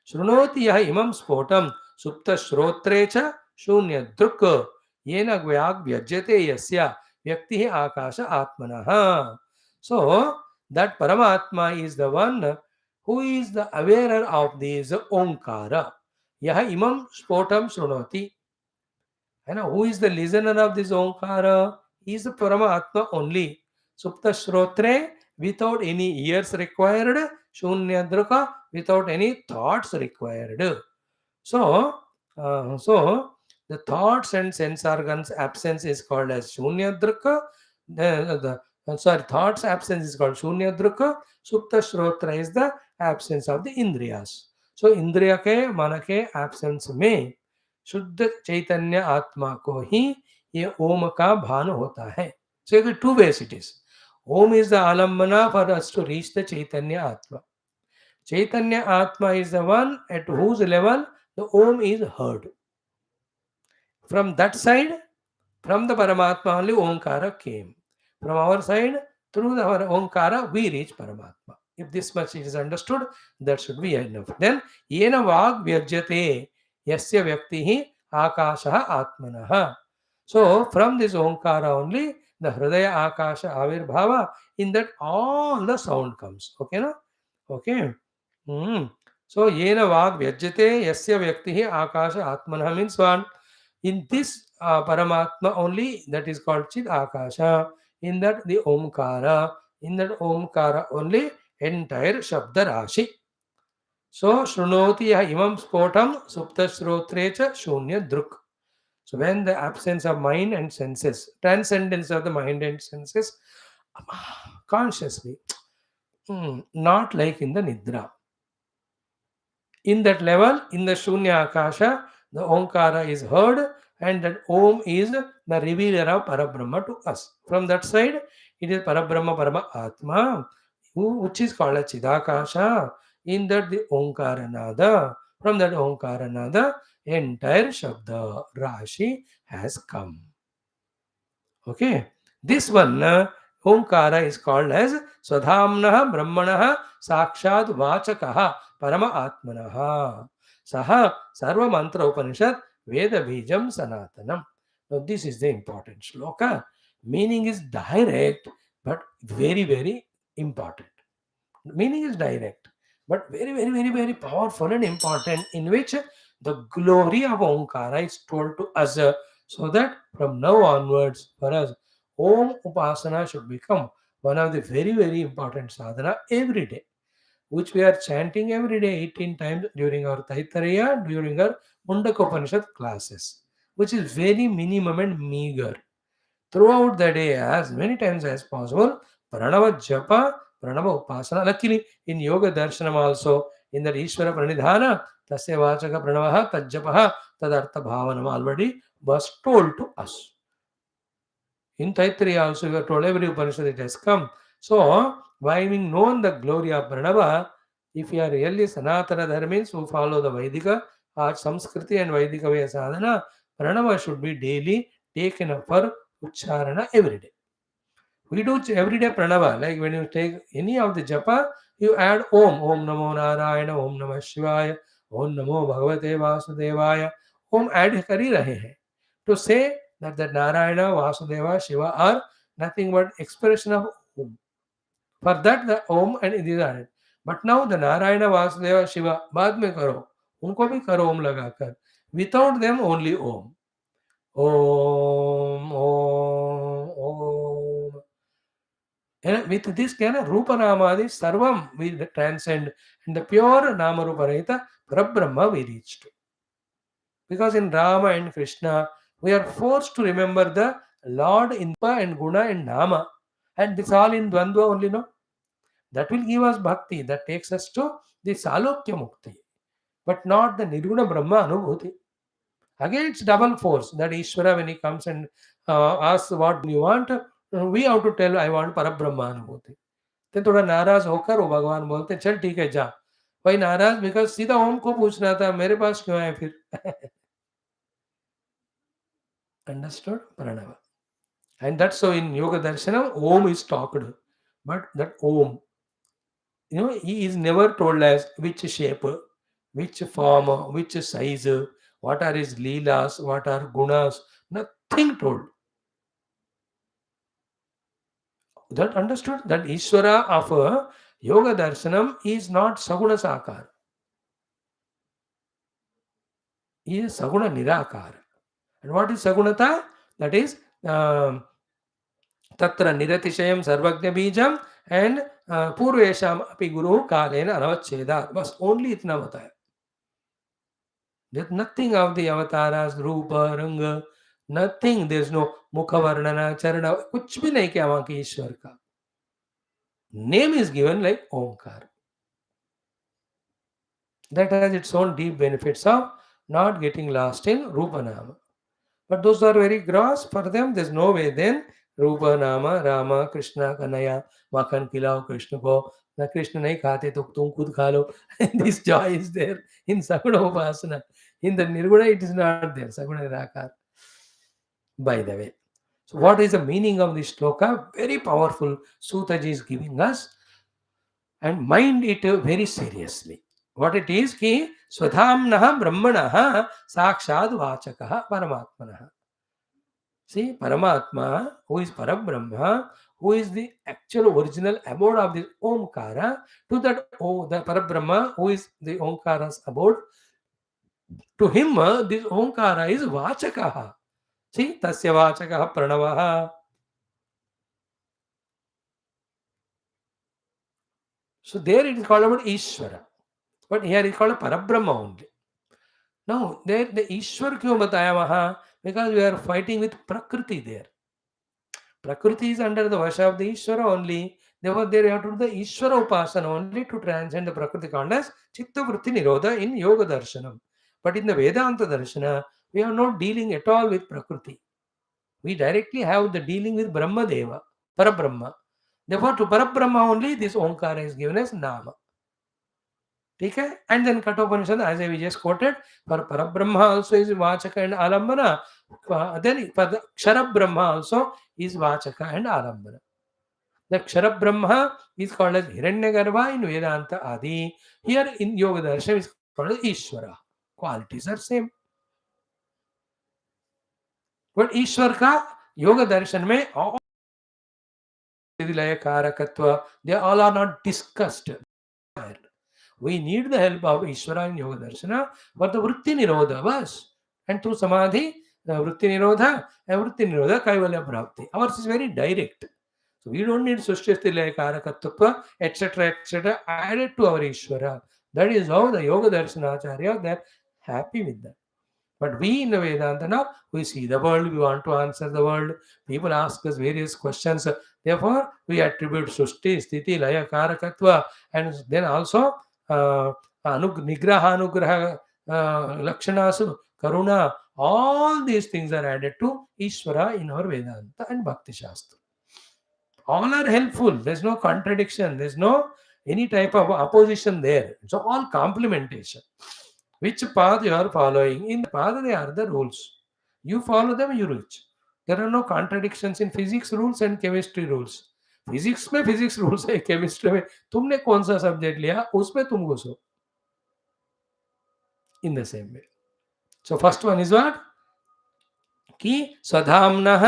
Shrunoti yaha imam spotam supta shrotrecha shunya druk yena gyag vyajyate yasya vyakti akasha atmanaha. So that Paramatma is the one who is the awarer of this Omkara. Yaha imam spotam shrunoti. And who is the listener of this Omkara? He is the Paramatma only. Supta Shrotre, without any ears required. Shunyadruka, without any thoughts required. So, the thoughts and sense organs absence is called as Shunyadruka. Thoughts absence is called Shunyadruka. Supta Shrotra is the absence of the Indriyas. So, Indriya ke, mana ke absence में शुद्ध चैतन्य आत्मा को ही ये ओम का भान होता है. So you get two ways it is. Om is the alambana for us to reach the Chaitanya Atma. Chaitanya Atma is the one at whose level the Om is heard. From that side, from the Paramatma only Omkara came. From our side, through the Omkara, we reach Paramatma. If this much is understood, that should be enough. Then, yena vag vyajyate yasya vyaktihi akasha atmanaha. So, from this Omkara only, the Hridaya Akasha Avirbhava, in that all the sound comes. Okay, no? Okay. So, yena vag vyajyate yasya vyaktihi akasha atmanah means one. In this Paramatma only, that is called Chid Akasha. In that the Omkara, in that Omkara only entire Shabda Rashi. So Shrunoti imam spotam supta shrotrecha shunya druk. So when the absence of mind and senses, transcendence of the mind and senses, consciously, not like in the Nidra. In that level, in the Shunya Akasha, the Omkara is heard, and that Om is the revealer of Parabrahma to us. From that side, it is Parabrahma Parama Atma, which is called a Chidakasha. In that, the Omkara Nada, from that Omkara Nada, entire Shabda Rashi has come. Okay, this one Omkara is called as Swadhamnaha Brahmanaha Sakshad Vachakaha Parama Atmanaha Saha Sarva Mantra Upanishad Veda Bijam Sanatanam. Now this is the important shloka. Meaning is direct but very very important. Meaning is direct but very powerful and important, in which the glory of Omkara is told to us, so that from now onwards for us Om Upasana should become one of the very important sadhana every day, which we are chanting every day 18 times during our Taittariya, during our Mundaka Upanishad classes, which is very minimum and meager. Throughout the day, as many times as possible, Pranava Japa, Pranava Upasana. Luckily, in Yoga Darshanam also, in the Ishvara Pranidhana, Tasya Vachaka Pranavaha, Tajjapaha, Tadartha Bhavanam already was told to us. In Taittariya also, we are told every Upanishad it has come. So, by having known the glory of Pranava, if you are really Sanatana Dharmins who follow the Vaidika or Samskriti and Vaidika Vaya Sadhana, Pranava should be daily taken up for Ucharana every day. We do everyday pranava, like when you take any of the japa, you add Om, Om Namo Narayana, Om Namah Shivaya, Om Namo Bhagavate Vasudevaya. Om add kari rahe hai. To say that the Narayana, Vasudeva, Shiva are nothing but expression of Om. For that the Om and these are it. But now the Narayana, Vasudeva, Shiva, बाद में करो, उनको भी करो Om लगाकर. Without them only Om. Om, Om, Om. And with this kind of Rupa Namadi Sarvam we transcend, and the pure Nama Rupa Rahita Parabrahma we reached. Because in Rama and Krishna we are forced to remember the Lord in Pa and Guna and Nama, and this all in Dvandva only, no? That will give us bhakti, that takes us to the Salokya Mukti, but not the Nirguna Brahma Anubhuti. Again, it's double force that Ishvara, when he comes and asks what you want, we have to tell, I want Parabrahma Anubhuti. तो थोड़ा नाराज होकर वो भगवान बोलते चल ठीक है जा. भाई नाराज बिकॉज सीधा ओम को पूछना था, मेरे पास क्यों आए फिर. Understood? Pranava. And that's so in Yoga Darshanam, Om is talked. But that Om, he is never told as which shape, which form, which size, what are his leelas, what are gunas, nothing told. That understood that Ishvara of Yoga Darshanam is not Saguna Sakara. He is Saguna Nirakara. And what is Sagunata? That is Tatra Niratishayam Sarvagnya Bijam and Purvesham Api Guru Kalena Anavacheda. Bas only itna bataya. There's nothing of the avatars, Rupa, Ranga, nothing. There's no Mukha Varnana, Charana, kuch bhi nahi kya वहाँ के ईश्वर का. Name is given like Omkar. That has its own deep benefits of not getting lost in Rupa Nama. But those are very gross. For them, there's no way. Then Rupa Nama, Rama, Krishna, Kanaya, Makan Kilao, Krishna ko. Na Krishna nahi khate to tum khud kha lo. This joy is there in Saguna Upasana. In the Nirguna, it is not there. Saguna Nirakar. By the way. So what is the meaning of this shloka? Very powerful. Sutaji is giving us. And mind it very seriously. What it is ki Swadhamnaha Brahmanaha Sakshad Vachakaha Paramatmanaha. See, Paramatma, who is Parabrahma, who is the actual original abode of this Omkara, to that the Parabrahma, who is the Omkara's abode, to him this Omkara is Vachakaha. See, Tasya Vachakaha Pranavaha. So there it is called about Ishvara. But here it is called a Parabrahma only. Now, there the Ishwar kyun bataya Maha? Because we are fighting with Prakriti there. Prakriti is under the Vasha of the Ishvara only. Therefore, there you have to do the Ishvara Upasana only to transcend the Prakriti called as Chitta Vritti Nirodha in Yoga Darshanam. But in the Vedanta Darshana, we are not dealing at all with Prakriti. We directly have the dealing with Brahma Deva, Parabrahma. Therefore, to Parabrahma only, this Omkara is given as Nama. Okay? And then Kathopanishad, as I just quoted, for Parabrahma also is Vachaka and Alambana. Then for the Kshara Brahma also is Vachaka and Alambana. The Kshara Brahma is called as Hiranyagarbha in Vedanta Adi. Here in Yoga Darshan is called as Ishvara. Qualities are same. But Ishwar ka Yoga Darshan mein all Laya Karakatva, they all are not discussed. We need the help of Ishvara in Yoga Darshana for the Vritti Nirodha was. And through Samadhi, Vritti Nirodha and Vritti Nirodha Kaivalya Prapti. Ours is very direct. So we don't need Sushthisthilaya Karakatva, etc. added to our Ishvara. That is how the Yoga Darshana Acharya, they are happy with that. But we in the Vedanta now, we see the world, we want to answer the world. People ask us various questions. Therefore, we attribute Sushti, Sthiti, Laya, Karakatva, and then also Nigraha, Anugraha, Lakshanasu, Karuna. All these things are added to Ishvara in our Vedanta and Bhakti Shastra. All are helpful. There's no contradiction. There's no any type of opposition there. It's all complementation. Which path you are following? In the path, they are the rules. You follow them, you reach. There are no contradictions in physics rules and chemistry rules. Physics में physics rules है, chemistry में तुमने कौन सा subject लिया उसमें तुम घुसो. In the same way. So first one is what? कि स्वधाम्नः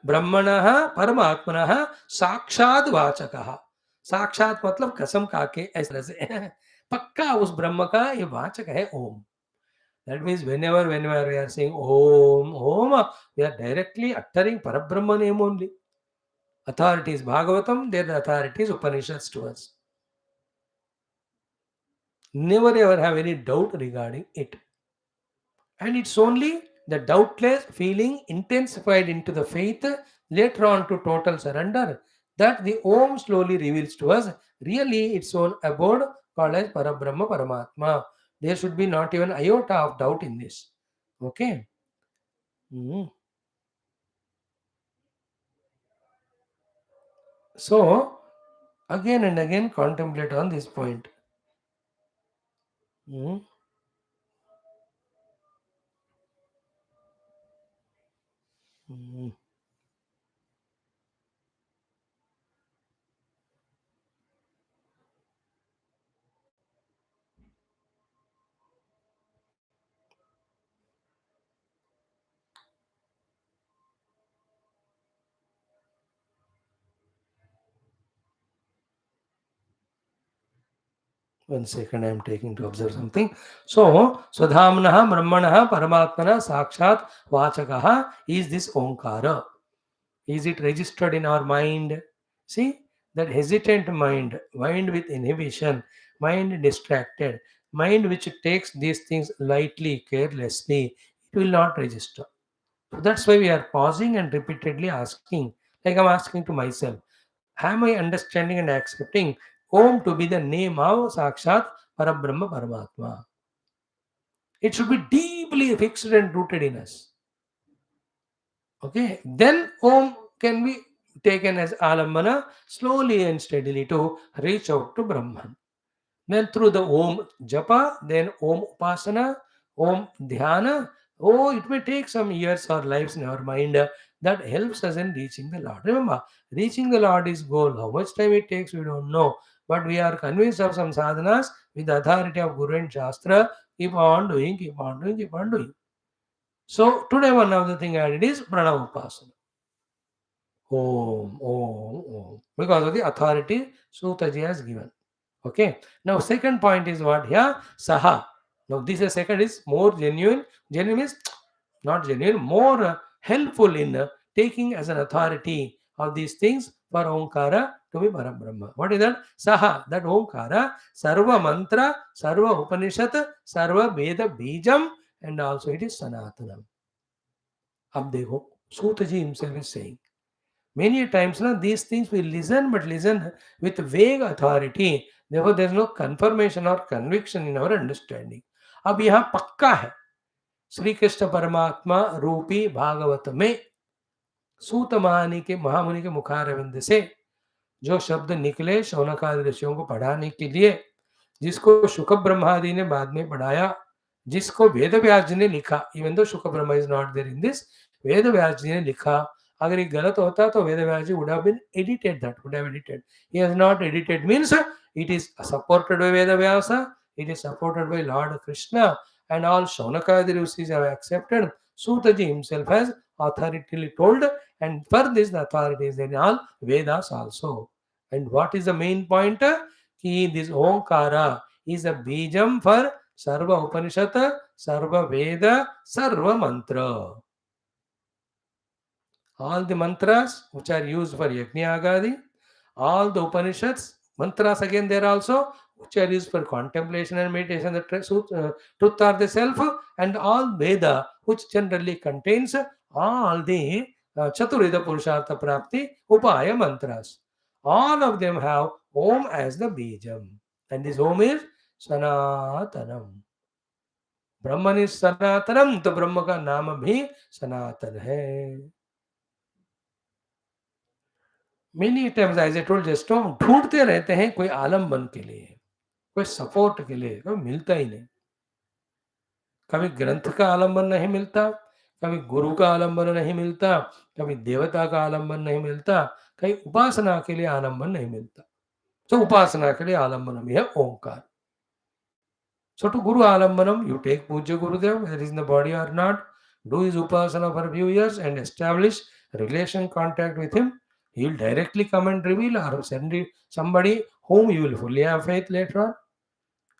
ब्रह्मणः परमात्मनः साक्षात वाचकः. साक्षात मतलब कसम खाके ऐसे से पक्का उस ब्रह्म का ये वाचक है ओम. That means whenever we are saying Om, we are directly uttering Parabrahma name only. Authority is Bhagavatam, their authority is Upanishads to us. Never ever have any doubt regarding it. And it's only the doubtless feeling intensified into the faith, later on to total surrender, that the Om slowly reveals to us really its own abode called as Parabrahma Paramatma. There should be not even iota of doubt in this. Okay. So, again and again contemplate on this point. One second, I am taking to observe something. So, Swadhamnaha Brahmanaha Paramatmana Sakshat Vachakaha is this Omkara. Is it registered in our mind? See, that hesitant mind, mind with inhibition, mind distracted, mind which takes these things lightly, carelessly, it will not register. So that's why we are pausing and repeatedly asking, like I'm asking to myself, am I understanding and accepting Om to be the name of Sakshat Parabrahma Paramatma? It should be deeply fixed and rooted in us. Okay, then Om can be taken as Alambana slowly and steadily to reach out to Brahman. Then through the Om Japa, then Om Upasana, Om Dhyana. Oh, it may take some years or lives in our mind. That helps us in reaching the Lord. Remember, reaching the Lord is goal. How much time it takes, we don't know. But we are convinced of some sadhanas with the authority of Guru and Shastra. Keep on doing, keep on doing, keep on doing. So today one of the thing I did is Pranam Upasana. Om, Om, Om. Because of the authority Sutaji has given. Okay. Now, second point is what here? Saha. Now, this is second is more genuine. Genuine is not genuine, more helpful in taking as an authority of these things for Omkara to be Parabrahma. What is that? Saha, that Omkara, Sarva Mantra, Sarva Upanishad, Sarva Veda Bijam, and also it is Sanatanam. Ab dekho, Sutaji himself is saying. Many times now these things we listen, but listen with vague authority. Therefore, there is no confirmation or conviction in our understanding. अब यहाँ पक्का है श्री कृष्ण परमात्मा रूपी भागवत में सूत महामुनि के मुखारविंद से जो शब्द निकले शौनकादि ऋषियों को पढ़ाने के लिए, जिसको शुक ब्रह्मादि ने बाद में पढ़ाया, जिसको वेद व्यास जी ने लिखा, even though Shuka Brahma is not there in this, Veda Vyasa ji ने लिखा. अगर ये गलत होता तो Veda Vyasa ji would have been edited, that would have edited. He has not edited means it is supported by Veda Vyasa, it is supported by Lord Krishna, and all Shaunakadi rishis have accepted. Sutaji himself has authoritatively told, and for this the authority is in all Vedas also. And what is the main point? Ki this Omkara is a bijam for Sarva Upanishad, Sarva Veda, Sarva Mantra. All the mantras which are used for Yajna Agadi, all the Upanishads, mantras again there also, which are used for contemplation and meditation, the truth are the self, and all Veda, which generally contains all the Chaturveda Purushartha Prapti, Upaya mantras. All of them have Om as the Bijam. And this Om is Sanatanam. Brahman is Sanatanam, तो ब्रह्म का नाम भी सनातन है. Many times as a told just हम ढूंढते रहते हैं कोई आलम्बन के लिए, कोई सपोर्ट के लिए, कोई मिलता ही नहीं. कभी ग्रंथ का आलम्बन नहीं मिलता, कभी गुरु का आलम्बन नहीं मिलता, कभी देवता का आलम्बन नहीं मिलता, कहीं उपासना के लिए आलम्बन नहीं मिलता. तो उपासना के लिए आलम्बन भी है ओंकार. So to Guru Alambanam, you take Puja Gurudev, whether he is in the body or not, do his upasana for a few years and establish relation contact with him. He will directly come and reveal, or send somebody whom you will fully have faith later on.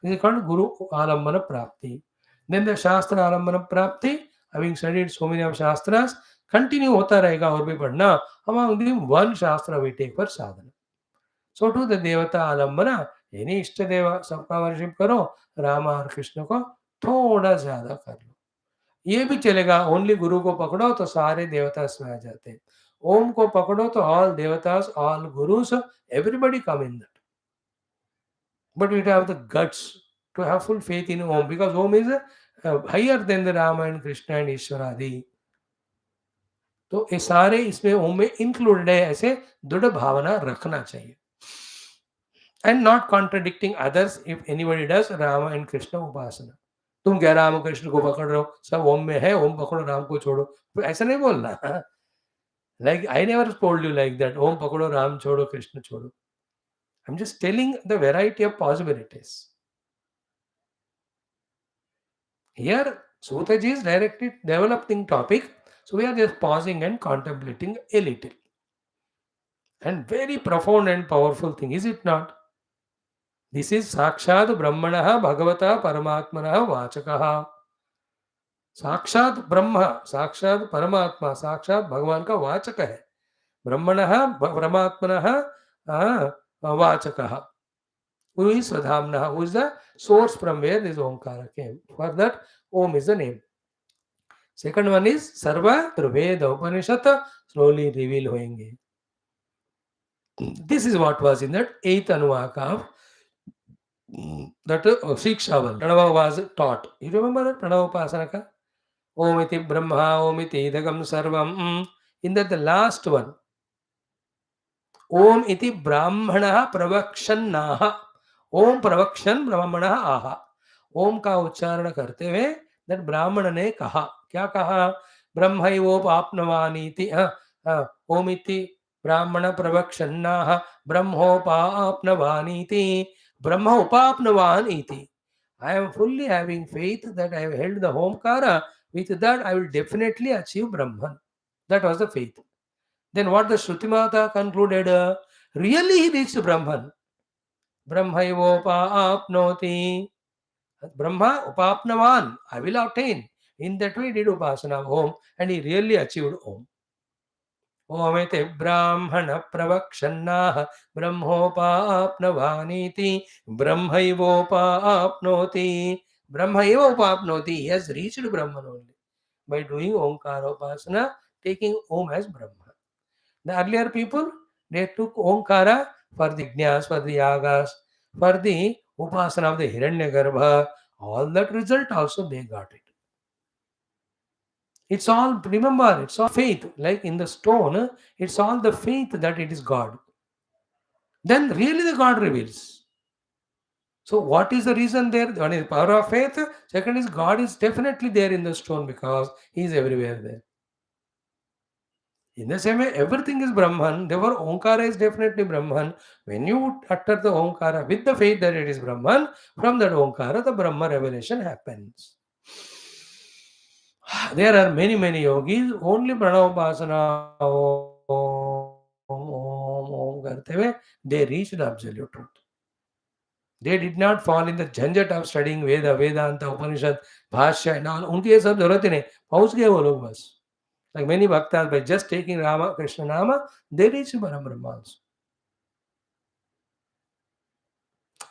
This is called Guru Alambana Prapti. Then the Shastra Alambana Prapti, having studied so many of Shastras, continue hota rahega aur bhi padhna. Among them, one Shastra we take for sadhana. So to the Devata Alambana, any Ishtadeva सबका worship करो, राम और कृष्ण को थोड़ा ज्यादा कर लो. ये भी चलेगा. ओनली गुरु को पकड़ो तो सारे देवता में आ जाते हैं. ओम को पकड़ो तो all devatas, all gurus, everybody come in that. But we have the guts to have full faith in Om, because Om is higher than the Ram and Krishna and Ishwar आदि. तो ये सारे इसमें ओम में इंक्लूडेड है. ऐसे दृढ़ भावना रखना चाहिए. And not contradicting others if anybody does Rama and Krishna upasana. तुम क्या राम कृष्ण को पकड़ रहे हो, सब ओम में है, ओम पकड़ो राम को छोड़ो, तो ऐसा नहीं बोलना. Like I never told you like that, ओम पकड़ो राम छोड़ो कृष्ण छोड़ो. I'm just telling the variety of possibilities. Here Sutaji is directly developing topic, so we are just pausing and contemplating a little. And very profound and powerful thing, is it not? This is साक्षात ब्रह्मणः भगवतः परमात्मनः वाचकः. साक्षात ब्रह्म, साक्षात परमात्मा, साक्षात भगवान का वाचक है. ब्रह्मणः परमात्मनः वाचकः. Who is Swadhamnah? Who is the source from where this Omkara came? For that, Om is the name. Second one is Sarva Veda Upanishad slowly reveal होंगे. This is what was in that 8th Anuvaka of that Shikshaval. Pranava was taught. You remember that Pranava Upasana? Om iti Brahma, Om iti Idagam Sarvam. In that the last one, Om iti Brahmanaha Pravakshannaha. Om Pravakshan Brahmanaha Aha. Om का उच्चारण करते हुए that ब्राह्मण ने कहा. क्या कहा? ब्रह्मैवोपाप्नवानीति. ओम इति ब्राह्मण प्रवक्षन्नाः ब्रह्मोपाप्नवानीति. Brahma upapnavan iti. I am fully having faith that I have held the Omkara. With that, I will definitely achieve Brahman. That was the faith. Then what the Shrutimata concluded? Really he reached Brahman. Brahmaivopa apnoti. Brahma upapnavan. I will obtain. In that way he did upasana of Om and he really achieved Om. Omete Brahmana pravakshannah brahmopapnavaniti brahmaivopa apnoti. Brahmaivopa apnoti. He has reached Brahman only by doing Omkara upasana, taking Om as Brahma. The earlier people, they took Omkara for the yajnas, for the yagas, for the upasana of the Hiranyagarbha. All that result also they got it. It's all, remember, it's all faith. Like in the stone, it's all the faith that it is God. Then really the God reveals. So what is the reason there? One is power of faith. Second is God is definitely there in the stone because He is everywhere there. In the same way, everything is Brahman. Therefore, Omkara is definitely Brahman. When you utter the Omkara with the faith that it is Brahman, from that Omkara, the Brahma revelation happens. There are many yogis, only Pranavapasana, Om karte हुए, they reached the absolute truth. They did not fall in the झंझट of studying Veda, Vedanta, Upanishad, Bhashya and all. उनकी ये सब जरूरत ही नहीं. पहुंच गए वो लोग बस. Like many bhaktas, by just taking Rama, Krishna Nama, they reach Parabrahma also.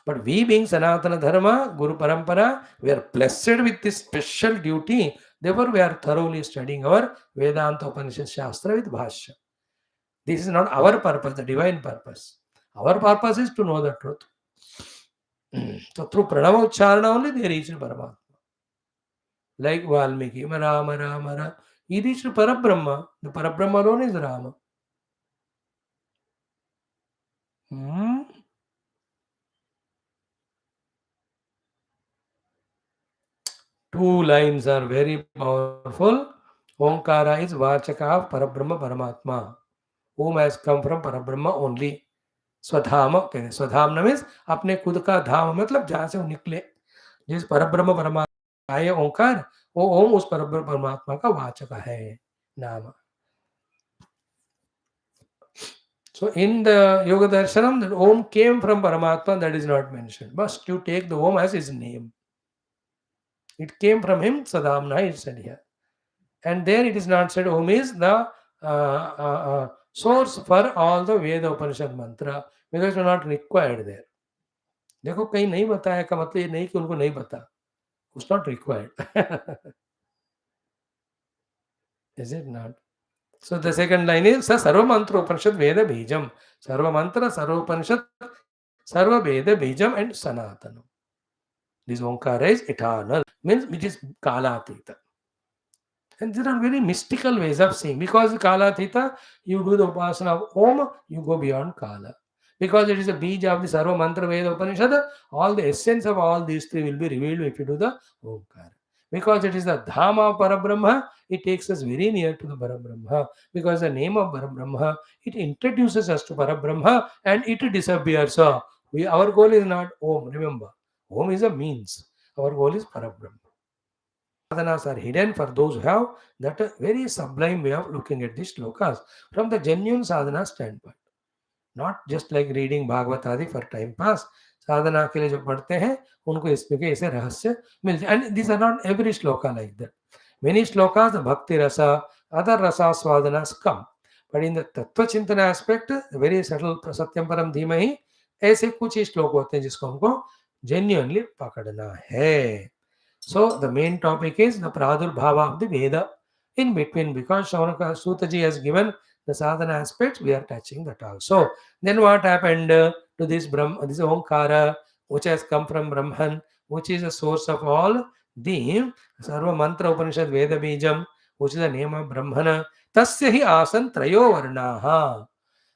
But we being Sanatana Dharma, Guru Parampara, we are blessed with this special duty. Therefore, we are thoroughly studying our Vedanta Upanishad Shastra with Bhashya. This is not our purpose, the divine purpose. Our purpose is to know the truth. So through Pranava Ucharana only they reach Paramatma. Like Valmiki, Rama, Rama, Rama. He reached Parabrahma. The Parabrahma alone is Rama. Two lines are very powerful. Omkara is Vachaka of Parabrahma Paramatma. Om has come from Parabrahma only. Swadhama कहते हैं. स्वधाम means अपने खुद का धाम, मतलब जहाँ से वो निकले. जिस परब्रह्म परमात्मा आए ओंकार, वो ओम उस परब्रह्म परमात्मा का वाचक है, नाम. So in the Yoga Darshanam, that Om came from Paramatma, that is not mentioned. But you take the Om as his name. It came from him, Sadhamna is said here. And there it is not said Om is the source for all the Veda Upanishad mantra, because it is not required there. देखो कहीं नहीं बताया का मतलब ये नहीं कि उनको नहीं पता. It's not required. Is it not? So the second line is Sa Sarva Mantra Upanishad Veda Bijam. Sarva Mantra, Sarva Upanishad, Sarva Veda Bijam and Sanatanam. This Omkara is eternal, means which is Kalatita. And there are very mystical ways of saying. Because Kalatita, you do the upasana of Om, you go beyond Kala. Because it is a bija of the Sarva Mantra Veda Upanishad, all the essence of all these three will be revealed if you do the Omkara. Because it is the Dhama of Parabrahma, it takes us very near to the Parabrahma. Because the name of Parabrahma, it introduces us to Parabrahma and it disappears. So our goal is not Om, remember. Om is a means. Our goal is Parabrahma. Sadhanas are hidden for those who have that very sublime way of looking at these shlokas from the genuine sadhana standpoint. Not just like reading Bhagavad Adi for time pass. साधना के लिए जो पढ़ते हैं उनको इसमें के ऐसे रहस्य मिलते हैं. And these are not every shloka like that. Many shlokas, the bhakti rasa, other rasa swadhanas come. But in the tattva chintana aspect, the very subtle satyam param dhimahi, ऐसे कुछ ही श्लोक होते हैं जिसको हमको genuinely पकड़ना है. So the main topic is the Pradurbhava of the Veda. In between, because Shaunaka Sutaji has given the sadhana aspects, we are touching that also. Then what happened to this Brahma, this Omkara, which has come from Brahman, which is the source of all the Sarva Mantra Upanishad Veda Bijam, which is the name of Brahmana. Tasya hi asan trayo varnaha.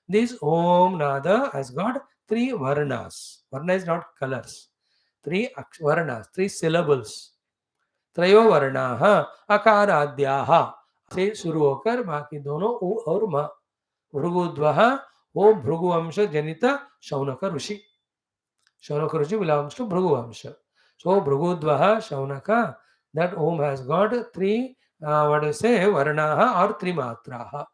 This Om Nada has got three varnas. Varna is not colors. Three varnas, three syllables. त्रयो वर्णाः अकाराद्याः से शुरू होकर बाकी दोनों उ और म. भृगुद्वः वो भृगुवंश जनित शौनक ऋषि. शौनक ऋषि belongs to Bhriguvansh. So भृगुद्वः Shaunak, that Om has got three what do you say varणाः or three मात्राः.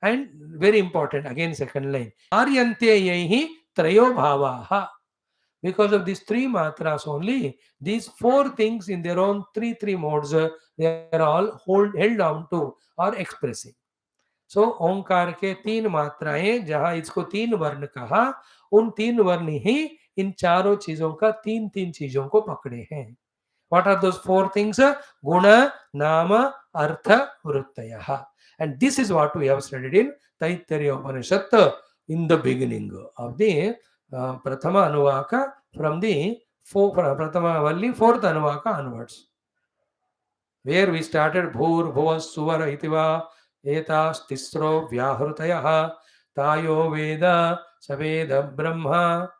And very important, again, second line. Aryante yaihi trayo bhavaha. Because of these three matras only, these four things in their own three modes, they are all held down to or expressing. सो ओंकार के तीन मात्राएं, जहां इसको तीन वर्ण कहा, उन तीन वर्ण ही इन चारों चीजों का तीन तीन चीजों को पकड़े हैं. What are those four things? Guna, Nama, Artha, Vrittaya. And this is what we have studied in Taittiriya Upanishad in the beginning of the Prathama Anuvaka, from the Prathama Valli, fourth Anuvaka onwards, where we started Bhur, Bhuvas, Suvara, Itiva, Etas, Tisro, Vyahrutaya, Tayo Veda, Saveda Brahma,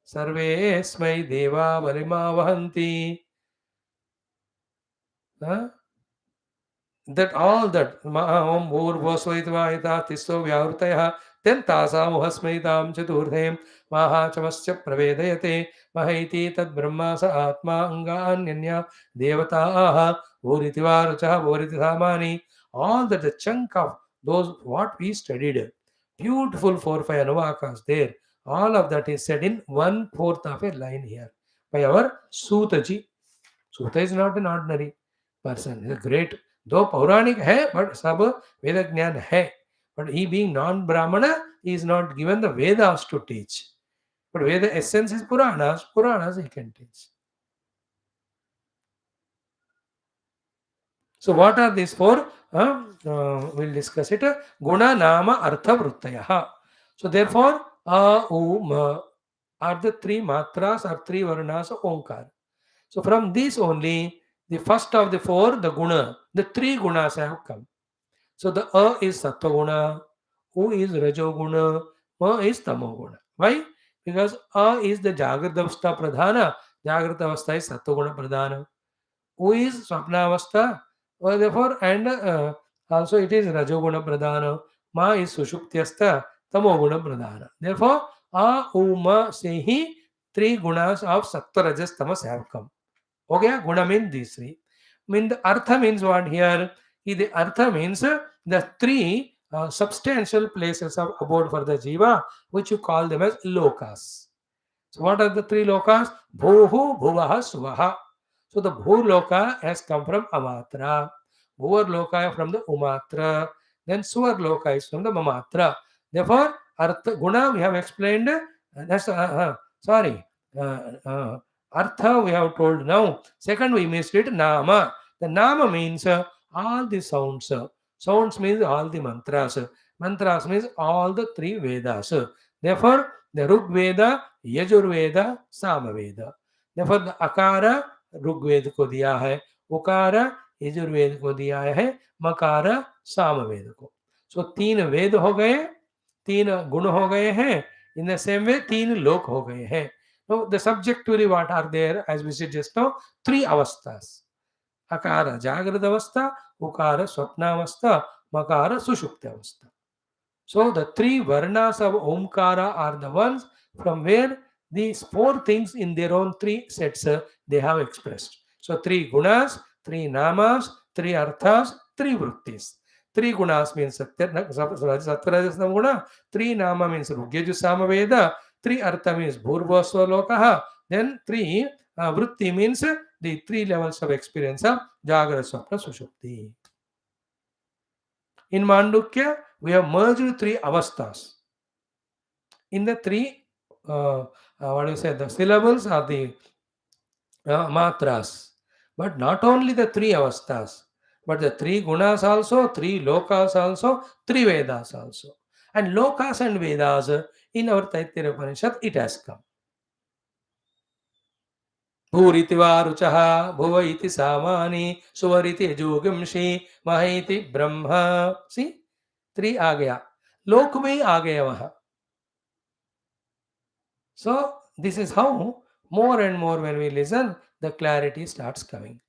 Sarve Esmai Deva Valima Vahanti. That all that Om Bhur Bhosvaitva Tiso Vyavritaya, then Tasam Hasmaitam Chaturdhem Maha Chamasya Pravedayate Mahaiti Tad Brahma Sa Atma Anganyanya Devata Bhuritivarucha Bhuritisamani. All that the chunk of those what we studied, beautiful 4-5 anuvakas there, all of that is said in 1/4 of a line here by our Sutaji. Suta is not an ordinary person, he is a great, though Pauranik hai, but sab Veda Jnana hai. But he being non-Brahmana, he is not given the Vedas to teach. But Veda essence is Puranas, Puranas he can teach. So what are these four? We'll discuss it. Guna, Nama, Artha, Vrittaya. So therefore, Ma are the three matras or three varnas of Omkar. So from this only, the first of the four, the guna, the three gunas have come. So the is sattva guna, U is rajo guna, Ma is tamo guna. Why? Because is the jagratavastha pradhana, jagratavastha is sattva guna pradhana. U is swapnavastha, therefore, and also it is rajo guna pradhana. Ma is sushuptyastha, tamo guna pradhana. Therefore, U, Ma se hi three gunas of sattva, rajas, tamas have come. Okay, guna means these three. Mean the artha means what here? The artha means the three substantial places of abode for the jiva, which you call them as lokas. So what are the three lokas? Bhuhu, Bhuvaha, Suvaha. So the Bhu loka has come from Amatra. Bhuvar loka from the Umatra. Then Suvar loka is from the Mamatra. Therefore, artha guna we have explained. That's sorry. Artha we have told now. Second we missed it, Nama. The Nama means all the sounds. Sounds means all the mantras. Mantras means all the three Vedas. Therefore, the Rug Veda, Yajur Veda, Sama Veda. Therefore, the Akara Rug Veda को दिया है, उकारा यजुर वेद को दिया है, मकारा साम वेद को. So तीन वेद हो गए, तीन गुण हो गए हैं. In the same way, तीन लोक हो गए हैं. Now, the subjectively what are there, as we said just now, three avasthas. Akara Jagrata avastha, Ukara Swapna avastha, Makara Sushupta avastha. So the three varnas of Omkara are the ones from where these four things in their own three sets they have expressed. So three gunas, three namas, three arthas, three vrittis. Three gunas means Sattva guna, three nama means Rugyaju Samaveda, three artha means Bhurvasva Lokaha, then three vritti means the three levels of experience of Jagra, Swapna, Sushupti. In Mandukya, we have merged three avasthas. In the three, the syllables are the matras. But not only the three avasthas, but the three gunas also, three lokas also, three Vedas also. And lokas and Vedas, in our Taittiriya Upanishad, it has come. भूरिति वा रुचः, भुव इति सामानि, सुवरिति यजुगंषि, मह इति ब्रह्म. See, three आ गया, लोक में आ गया वह. So this is how more and more when we listen, the clarity starts coming.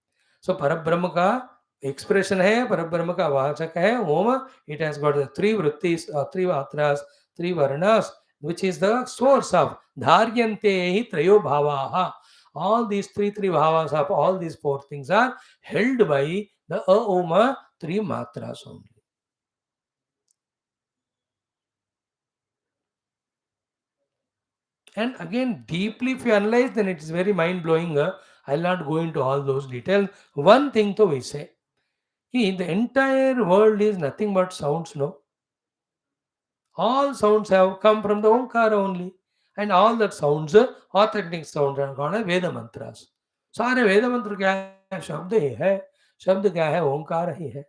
So Parabrahma का expression है, Parabrahma का वाचक है Om. It has got the three vrittis, three vatras, three varnas, which is the source of dharyante hi trayo bhavaha. All these three bhavas of all these four things are held by the Oma three matras only. And again, deeply if you analyze, then it is very mind blowing. I'll not go into all those details. One thing to we say, the entire world is nothing but sounds, no? All sounds have come from the Omkara only. And all that sounds, authentic sounds are called as Veda mantras. सारे वेद मंत्र क्या है? शब्द ही है. शब्द क्या है? ओंकार ही है.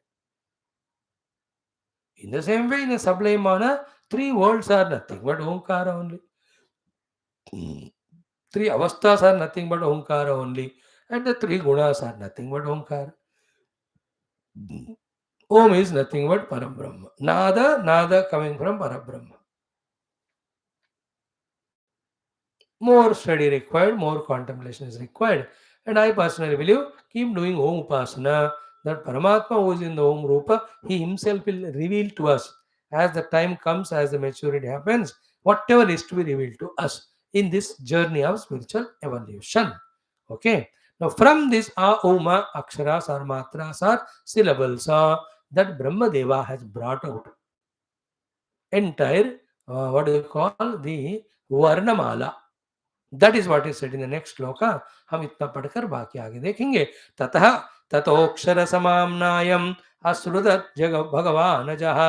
In the same way, in a sublime manner, three worlds are nothing but Omkara only. Three avasthas are nothing but Omkara only. And the three gunas are nothing but Omkara. Om is nothing but Parabrahma. Nada, nada coming from Parabrahma. More study required, more contemplation is required. And I personally believe, keep doing Om Upasana, that Paramatma who is in the Om Rupa, he himself will reveal to us as the time comes, as the maturity happens, whatever is to be revealed to us in this journey of spiritual evolution. Okay. Now, from this Oma, Aksharas or Matras or syllables that Brahma Deva has brought out entire, what do you call, the Varnamala. That is what is said in the next shloka. हम इतना पढ़कर बाकी आगे देखेंगे. ततः ततोक्षर समाम्नायम असृदत जग भगवान जह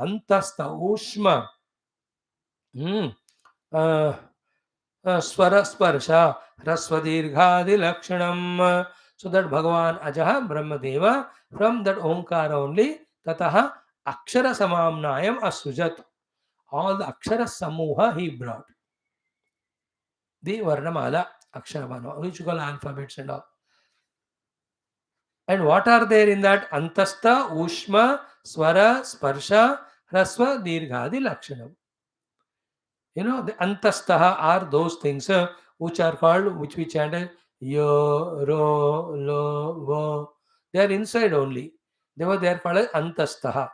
अंतस्थ ऊष्म स्वर स्पर्श ह्रस्व दीर्घादि लक्षणम. So that Bhagavan Ajaha Brahmadeva, from that Omkara only, Tataha Akshara Samamnayam Asujat. All the Akshara Samuha he brought. The Varnamala, Aksharamala, which you call alphabets and all. And what are there in that? Antastha, Ushma, Swara, Sparsha, Hrasva, Dirghadi, Lakshanam. The Antastha are those things which are called, which we chanted, Yo, Ro, Lo, Vo. They are inside only. They are called as Antastha.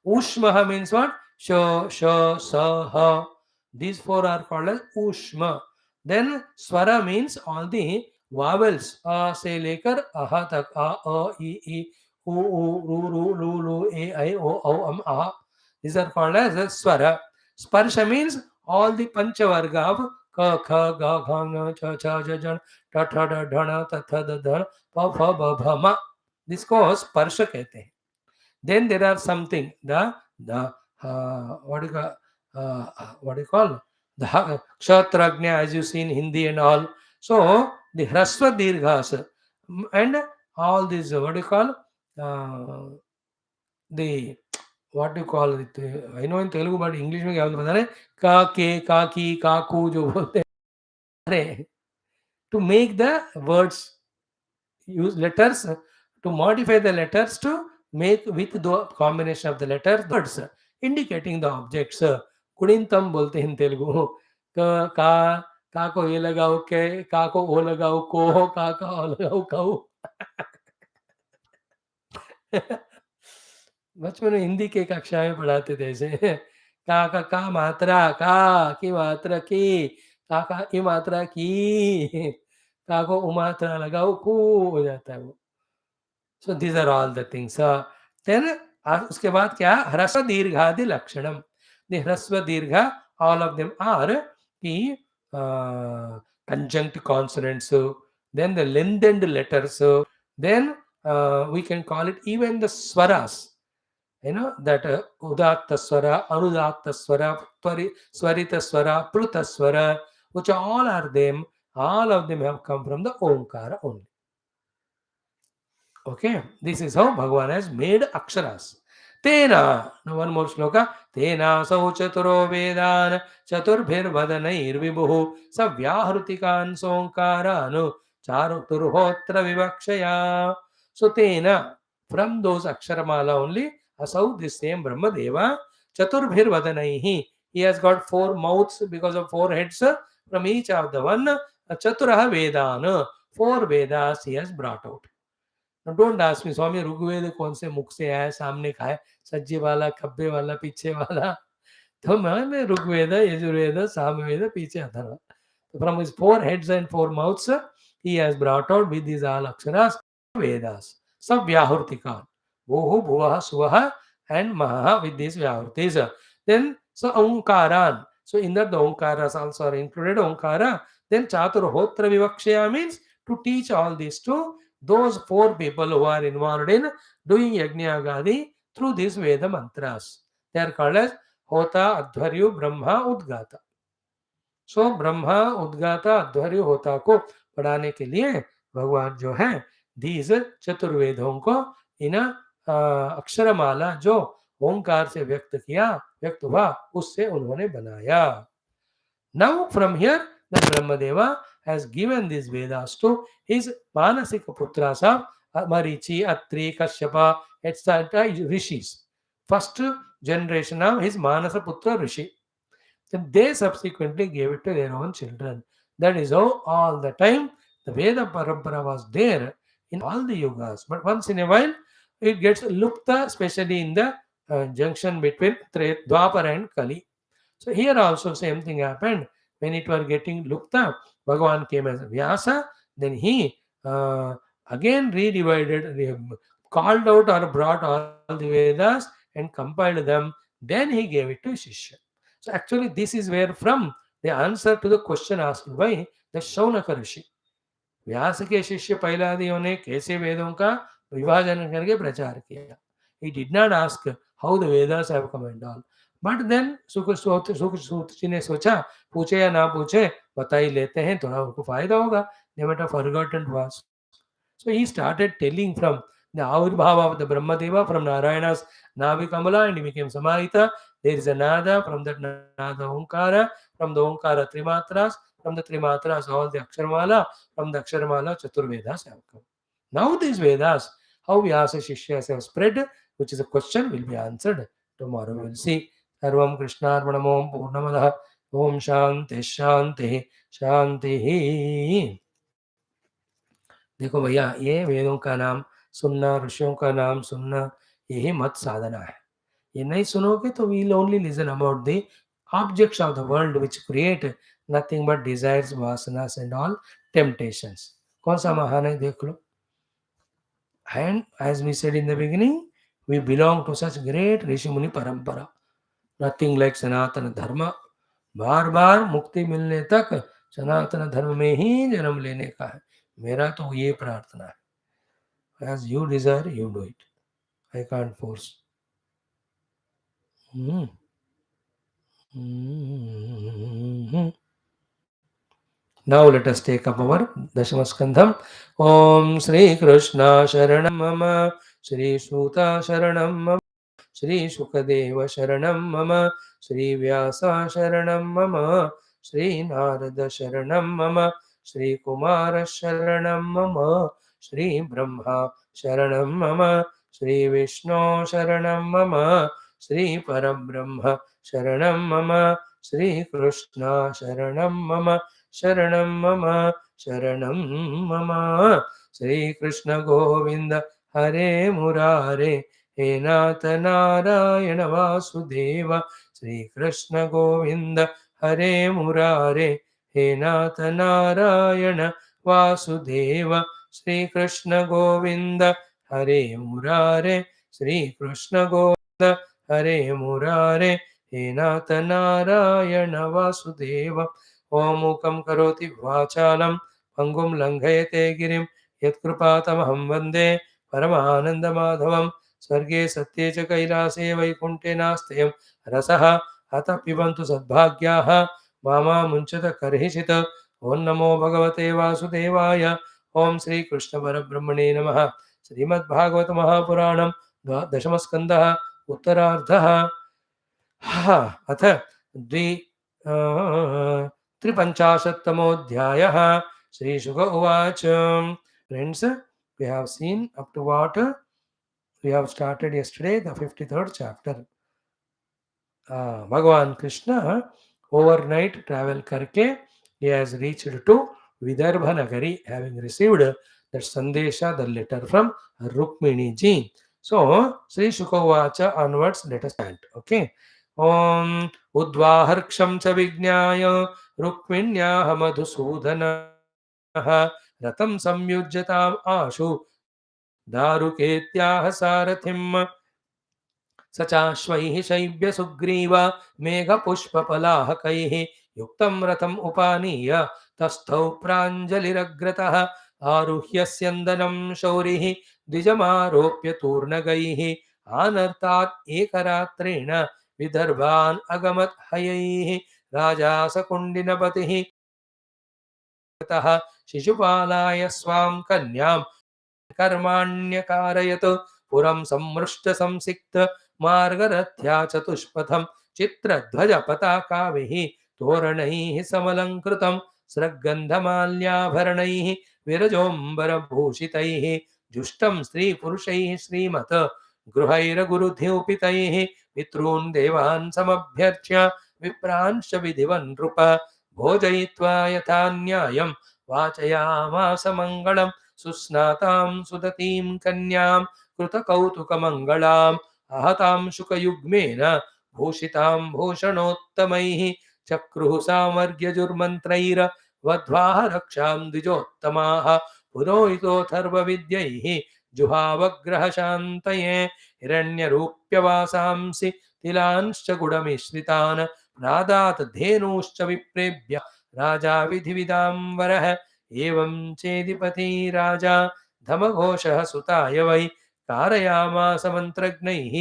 Ushmaha means what? Sho, Sho, Sa, Ha. These four are called as Ushma. Then Swara means all the vowels. A se lekar aha tak, a, I, u, ru, lu, lu, e, I, o, ah. These are called as Swara. Sparsha means all the Panchavarga of ka, kha, ga, gha, nga, cha, cha, ja, jan, ta, tha, da, dhana, ta, tha, da, dhan, pa, pha, ba, bha, ma. This goes Sparsha kehte hain. Then there are something, the what do you call, the Kshatragnya, as you see in Hindi and all. So the Hrasva Dirghas and all these, what do you call, the, what do you call it, I know in Telugu but English में क्या बोलते पता नहीं, का के काकी काकू जो बोलते हैं, to make the words, use letters to modify the letters to make with the combination of the letters words indicating the objects. कुड़िंतम बोलते हैं तेलुगु. का को ये लगाओ के, का को ओ लगाओ को, का ओ लगाओ काऊ. बचपन में हिंदी के कक्षा में पढ़ाते थे ऐसे. का मात्रा, का की मात्रा की, का की मात्रा की, का को उमात्रा लगाओ कू हो जाता है वो. So these are all the things. Then उसके बाद क्या? ह्रस्व दीर्घादि लक्षणम. The ह्रस्व दीर्घ, all of them are the conjunct consonants. Then the lengthened letters. Then we can call it even the swaras. That udatta swara, anudatta swara, swarita swara, pruta swara, which all are them. All of them have come from the Omkara only. Okay, this is how Bhagavan has made aksharas. Tena, now one more shloka. Tena sau chaturo vedan chaturbhir vadanair vibhuhu savyahrutikān sonkārānu charuturhotra vivakshaya. So tena, from those aksharamala only, asau, this same Brahmadeva, chaturbhir vadanaihi, he has got 4 mouths because of 4 heads. From each of the one, chaturaha vedan, 4 Vedas he has brought out. Now don't ask me, Swami, Rigveda कौन से मुख से आया, सामने का है, सज्जे वाला, खब्बे वाला, पीछे वाला. तो मैं ऋग्वेद, यजुर्वेद, सामवेद, पीछे Atharva. From his 4 heads and 4 mouths, he has brought out with these all aksharas Vedas. Sab Vyahurtikan. Bhuhu, Bhuvaha, Suvaha and Maha with these Vyahurtis. Then so Omkaran. So in that the Omkaras also are included. Omkara. Then Chaturhotra Vivakshaya means to teach all this to those 4 people who are involved in doing Yajna Gadi through these Veda mantras. They are called as Hota, Adhvaryu, Brahma, Udgata. सो ब्रह्मा उद्गाता अध्वर्यु होता को पढ़ाने के लिए भगवान जो है these चतुर्वेदों को इन अक्षरमाला जो ओंकार से व्यक्त हुआ उससे उन्होंने बनाया. Now from here the Brahmadeva has given these Vedas to his Manasika Putras of Marichi, Atri, Kashyapa, etc. rishis. First generation of his Manasa Putra Rishi. Then they subsequently gave it to their own children. That is how all the time the Veda Parampara was there in all the yugas. But once in a while it gets lupta, especially in the junction between Dwapara and Kali. So here also same thing happened. When it was getting lupta, Bhagavan came as Vyasa. Then he again redivided, called out or brought all the Vedas and compiled them. Then he gave it to Shishya. So actually this is where from the answer to the question asked by the Shaunaka Rishi. व्यास के शिष्य पहलादियों ने कैसे वेदों का विभाजन करके प्रचार किया. He did not ask how the Vedas have come and all. But then सुख जी ने सोचा पूछे या ना पूछे बता ही लेते हैं थोड़ा उनको फायदा होगा. They might have forgotten was. So he started telling from the Avirbhava of the Brahmadeva from Narayana's Navi Kamala and he became Samahita. There is a Nada, from that Nada Omkara, from the Omkara Trimatras, from the Trimatras all the Aksharamala, from the Aksharamala Chaturvedas have come. Now these Vedas, how Vyasa Shishyas have spread, which is a question, will be answered tomorrow. We will see. Sarvam Krishna Arpanam Purnamadaha Om Shanti Shanti Shanti. देखो भैया ये वेदों का नाम सुनना, ऋषियों का नाम सुनना, यही मत साधना है. ये नहीं सुनोगे तो we'll only listen about the objects of the world which create nothing but desires, vasanas and all temptations. कौन सा महान है देख लो. And as we said in the beginning we belong to such great rishi muni parampara. Nothing like सनातन धर्म. बार बार मुक्ति मिलने तक सनातन धर्म में ही जन्म लेने का है. मेरा तो ये प्रार्थना है. As you desire, you do it. I can't force. Now let us take up our Dashama Skandham. Om Sri Krishna Sharanam Mama, Sri Suta Sharanam Mama, Sri Sukadeva Sharanam Mama, Sri Vyasa Sharanam Mama, Sri Narada Sharanam Mama, Sri Kumara Sharanam Mama, Sri Brahma Sharanam Mama, Sri Vishnu Sharanam Mama, Sri Parabrahma Sharanam Mama, Sri Krishna Sharanam Mama, Sharanam Mama, Sharanam Mama, Sri Krishna Govinda Hare Murare, He Nath Narayana Vasudeva, Sri Krishna Govinda Hare Murare, He Nath Narayana Vasudeva, Sri Krishna Govinda Hare Murare, Sri Krishna Govinda Hare Murare, He Nath Narayana Vasudeva. Om Mukam Karoti Vachalam Pangum Langhayate Girim YatkrupatamahamVande Paramananda Madhavam Sarge Satye Cha Kailase Vaikunte Nastayam Rasaha Hata Pibantu Sadbhagyaha Mama Munchata Karhishita. Om Namo Bhagavate Vasudevaya. Om Sri Krishna Parabrahmane Namaha. Srimad Bhagavatam Mahapuranam Dashama Skandha Uttarardha. अथ त्रिपंचाशत्तमोऽध्यायः. श्रीशुक उवाच. Friends, we have seen up to what we have started yesterday, the 53rd chapter. Bhagavan Krishna overnight travel karke he has reached to Vidarbha Nagari, having received that Sandesha, the letter from Rukmini ji. So, Sri Shukavacha onwards, let us chant. Okay. Om Udvaharksham cha Vijnaya Rukminyah Madhusudana Ratam Samyujyatam Ashu Daruketyah Sarathim स चाश्वैः शैव्यसुग्रीव मेघपुष्पपलाहकैः युक्तं रथम् उपानीय तस्थौ प्राञ्जलिरग्रतः आरुह्य स्यन्दनं शौरिः द्विजमारोप्य तूर्णगैः आनर्तात् एकरात्रेण विदर्भान् अगमत् हयैः राजा सकुण्डिनपतिः शिशुपालाय स्वां कन्यां कर्माण्यकारयत् पुरं सम्मृष्ट संसिक्त मार्गरथ्या चतुष्पथं चित्रध्वज पताकाभिः तोरणैः समलङ्कृतं स्रग्गन्धमाल्याभरणैः विरजोम्बरभूषितैः जुष्टं स्त्रीपुरुषैः श्रीमत् गृहैरगुरुद्योपितैः पितॄन् देवान् समभ्यर्च्य विप्रांश्च विधिवन् नृप भोजयित्वा यथा न्यायं वाचयामास मङ्गलम् सुस्नातां सुदतीं कन्यां कृतकौतुकमङ्गलाम् आहतां शुकयुग्मेन भूषितां भूषणोत्तमैः चक्रुः सामर्ग्यजुर्मन्त्रैर्वध्वाः रक्षां द्विजोत्तमाः पुरोहितोऽथर्वविद्यैः जुहावग्रहशान्तये हिरण्यरूप्यवासांसि तिलांश्च गुडमिश्रितान् नादात् धेनूश्च विप्रेभ्य राजा विधिविदाम्बरः एवं चेदिपति राजा धमघोषः सुताय वै कारयामास मन्त्रज्ञैः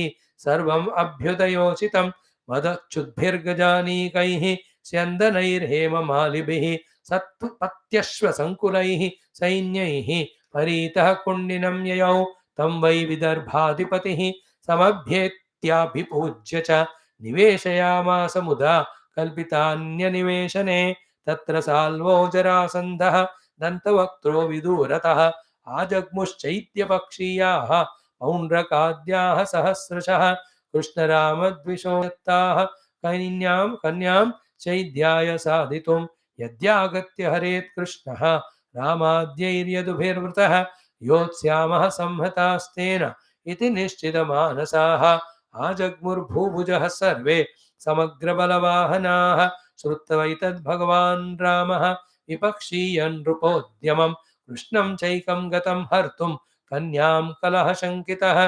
सर्वम् अभ्युदयोचितं मदच्युद्भिर्गजानीकैः स्यन्दनैर्हेममालिभिः सत्पत्यश्वसङ्कुलैः सैन्यैः परीतः कुण्डिनं ययौ तं वै विदर्भाधिपतिः समभ्येत्याभिपूज्य च निवेशयामास मुदा कल्पितान्यनिवेशने तत्र साल्वो जरासन्धः दन्तवक्त्रो विदूरतः आजग्मुश्चैत्यपक्षीयाः पौण्ड्रकाद्याः सहस्रशः कृष्णरामद्विषोत्ताः कन्यां चैद्याय साधितुं यद्यागत्य हरेत् कृष्णः रामाद्यैर्यदुभिर्वृतः योत्स्यामः संहतास्तेन इति निश्चितमानसाः आजग्मुर्भूभुजः सर्वे समग्रबलवाहनाः श्रुत्वैतद्भगवान् रामः विपक्षीयन् नृपोद्यमं कृष्णं चैकं गतं हर्तुं कन्यां कलहशङ्कितः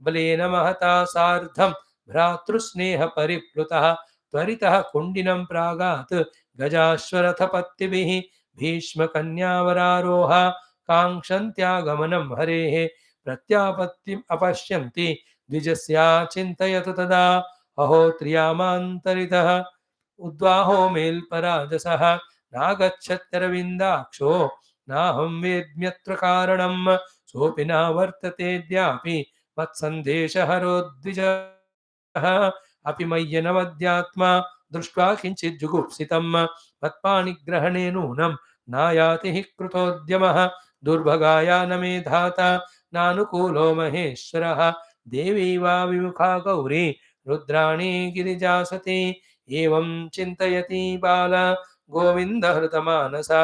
बलेन महता सार्धं भ्रातृस्नेहपरिप्लुतः त्वरितः कुण्डिनं प्रागात् गजाश्वरथपत्तिभिः भीष्मकन्यावरारोह काङ्क्षन्त्यागमनं हरेः प्रत्यापत्तिम् अपश्यन्ति द्विजस्या चिन्तयतु तदा अहो त्र्यामान्तरितः उद्वाहो मेल्पराजसः नागच्छत्यरविन्दाक्षो नाहं वेद्म्यत्र कारणं सोऽपि न वर्ततेऽद्यापि मत्सन्देशहरोद्विजः अपि मय्यनवद्यात्मा दृष्ट्वा किञ्चित् जुगुप्सितं मत्पाणिग्रहणे नूनं नायाति हि कृतोद्यमः दुर्भगाया न मे धाता नानुकूलो महेश्वरः देवी वा विमुखा गौरी रुद्राणी गिरिजासती एवं चिन्तयति बाला गोविन्दहृतमानसा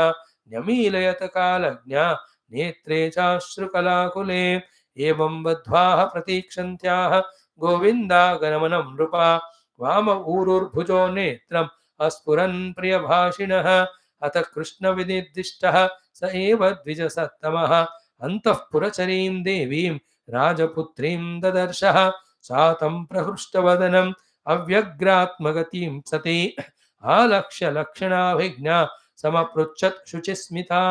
न्यमीलयत कालज्ञा नेत्रे चाश्रुकलाकुले एवं बद्ध्वाः प्रतीक्षन्त्याः गोविन्दागमनं नृपा वाम ऊरुर्भुजो नेत्रम् अस्फुरन् प्रियभाषिणः अथ कृष्णविनिर्दिष्टः स एव द्विजसत्तमः अन्तःपुरचरीं देवीं राजपुत्रीं ददर्शः सा तं प्रहृष्टवदनम् अव्यग्रात्मगतीं सती आलक्ष्य लक्षणाभिज्ञा समपृच्छत् शुचिस्मिता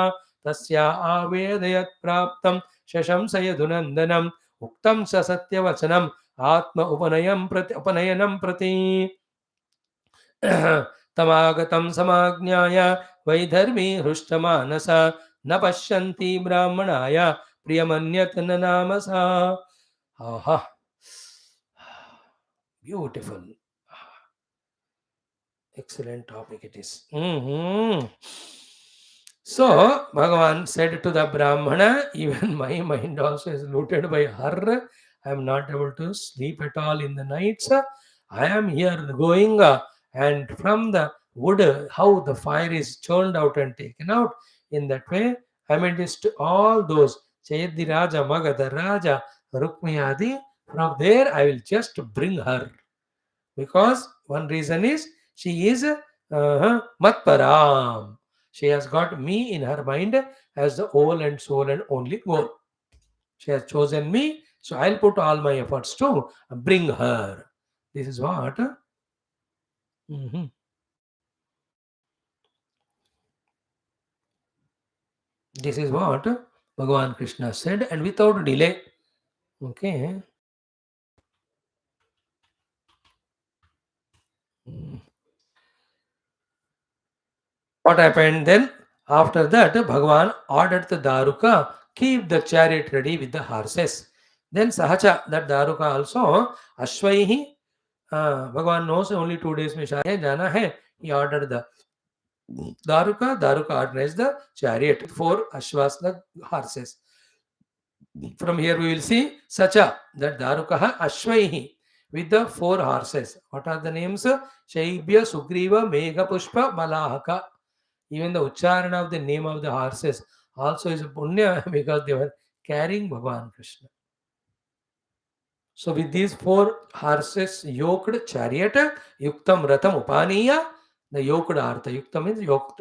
तस्या आवेदयत् प्राप्तं शशंस यदुनन्दनम् उक्तं स सत्यवचनम् आत्म उपनयनं प्रति तमागतं समाज्ञाय वैधर्मी हृष्टमानसा न पश्यन्ति ब्राह्मणाय प्रियमन्यत् न नाम सा आहा beautiful excellent topic it is. So Bhagavan said to the Brahmana, even my mind also is looted by her. I am not able to sleep at all in the nights. I am here going and from the wood, how the fire is churned out and taken out. In that way, I mean, it is to all those Chayadi Raja, Magadha Raja, Rukmini Adi. From there, I will just bring her. Because one reason is she is Matparam. She has got me in her mind as the whole and soul and only goal. She has chosen me So I'll put all my efforts to bring her. This is what. Mhm. This is what Bhagavan Krishna said, and without delay. Okay. Mm. What happened then? After that, Bhagavan ordered the Daruka keep the chariot ready with the horses. Then Sahacha, that Daruka also, Ashwaihi, Bhagavan knows only 2 days में शायद जाना है. He ordered the Daruka organized the chariot with 4 ashwas, the horses. From here we will see Sacha, that Darukaha Ashwaihi with the 4 horses. What are the names? Shaibya, Sugriva, Megha, Pushpa, Malahaka. Even the Ucharana of the name of the horses also is a punya because they were carrying Bhagavan Krishna. So with these 4 horses yoked chariot, Yuktam Ratham Upaniya, the yoked artha. Yuktam means yoked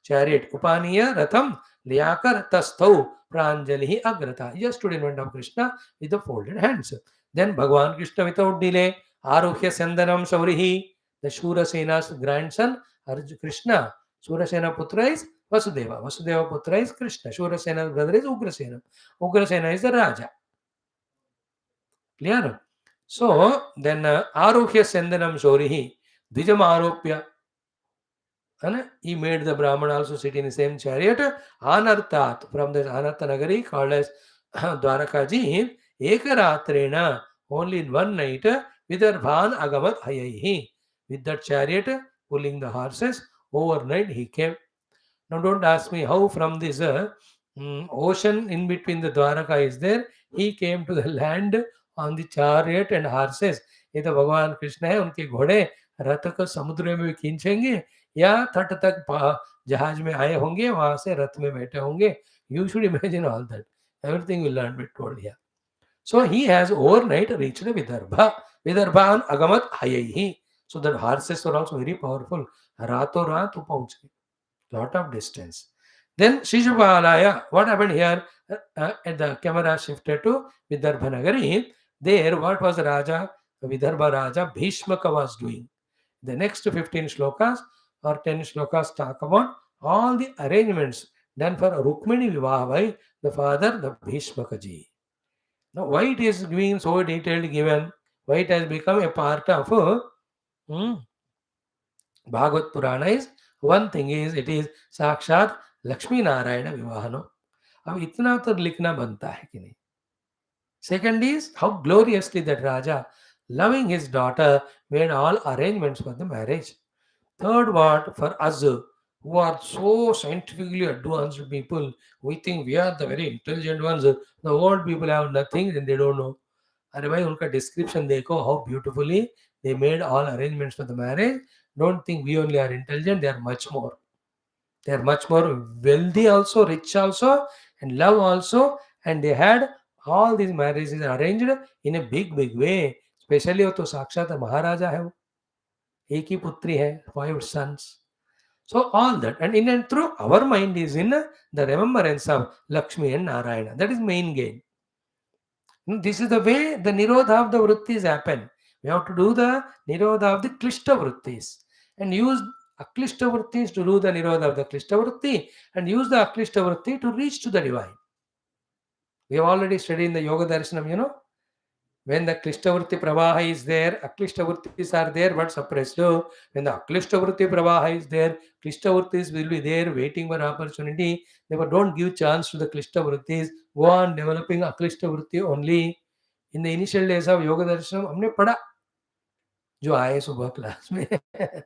chariot. Upaniya Ratham Liyakar Tastau Pranjalihi Agrata. He just stood in front of Krishna with the folded hands. Then Bhagavan Krishna without delay, Aruhya Sandanam Shaurihi, the Shura Sena's grandson, Krishna. Surasena Putra is Vasudeva. Vasudeva Putra is Krishna. Shurasena's brother is Ugrasena. Ugrasena is the Raja. Clear? So then Aruhya Sendanam Shorihi, Dijam Aropya. And he made the Brahman also sit in the same chariot. Anartat, from the Anartha Nagari called as Dwarakaji, Ekaratrena, only in one night, Vidarbhan Agamat Hayahi. With that chariot pulling the horses, overnight he came. Now, don't ask me how from this ocean in between the Dwaraka is there, he came to the land on the chariot and horses. ये तो भगवान कृष्ण है, उनके घोड़े रथ को समुद्र में भी खींचेंगे या तट तक जहाज में आए होंगे, वहां से रथ में बैठे होंगे. You should imagine all that. Everything will not be told here. So he has overnight reached Vidarbha. Vidarbha Agamat Hayahi. So the horses were also very powerful. रातों रात वो पहुंच गए. Lot of distance. Then Shishupalaya, what happened here? At the camera shifted to Vidarbha Nagari. There, what was Raja, Vidarbha Raja Bhishmaka was doing? The next 15 shlokas or 10 shlokas talk about all the arrangements done for Rukmini Vivaha by the father, the Bhishmaka ji. Now, why it is being so detailed given? Why it has become a part of Bhagavad Purana is, one thing is, it is साक्षात लक्ष्मी नारायण विवाह no. अब इतना तो लिखना बनता है कि नहीं. Second is how gloriously that Raja, loving his daughter, made all arrangements for the marriage. Third, what for us who are so scientifically advanced people, we think we are the very intelligent ones. The old people have nothing and they don't know. अरे भाई उनका description देखो, how beautifully they made all arrangements for the marriage. Don't think we only are intelligent, they are much more. They are much more wealthy also, rich also, and love also, and they had all these marriages arranged in a big way. Especially वो तो साक्षात महाराजा है, वो एक ही पुत्री है, 5 sons. So all that, and in and through our mind is in the remembrance of Lakshmi and Narayana. That is main gain. This is the way the nirodha of the vrittis happen. We have to do the nirodha of the klishta vrittis and use aklishta vrittis to do the nirodha of the klishta vritti and use the aklishta vritti to reach to the divine. We have already studied in the Yoga Darshanam, when the klishta vritti pravaha is there, aklishta vrittis are there but suppressed. When the aklishta vritti pravaha is there, klishta vrittis will be there waiting for opportunity. Therefore, don't give chance to the klishta vrittis. Go on developing aklishta vritti only. In the initial days of Yoga Darshanam, हमने पढ़ा जो आए सुबह class में.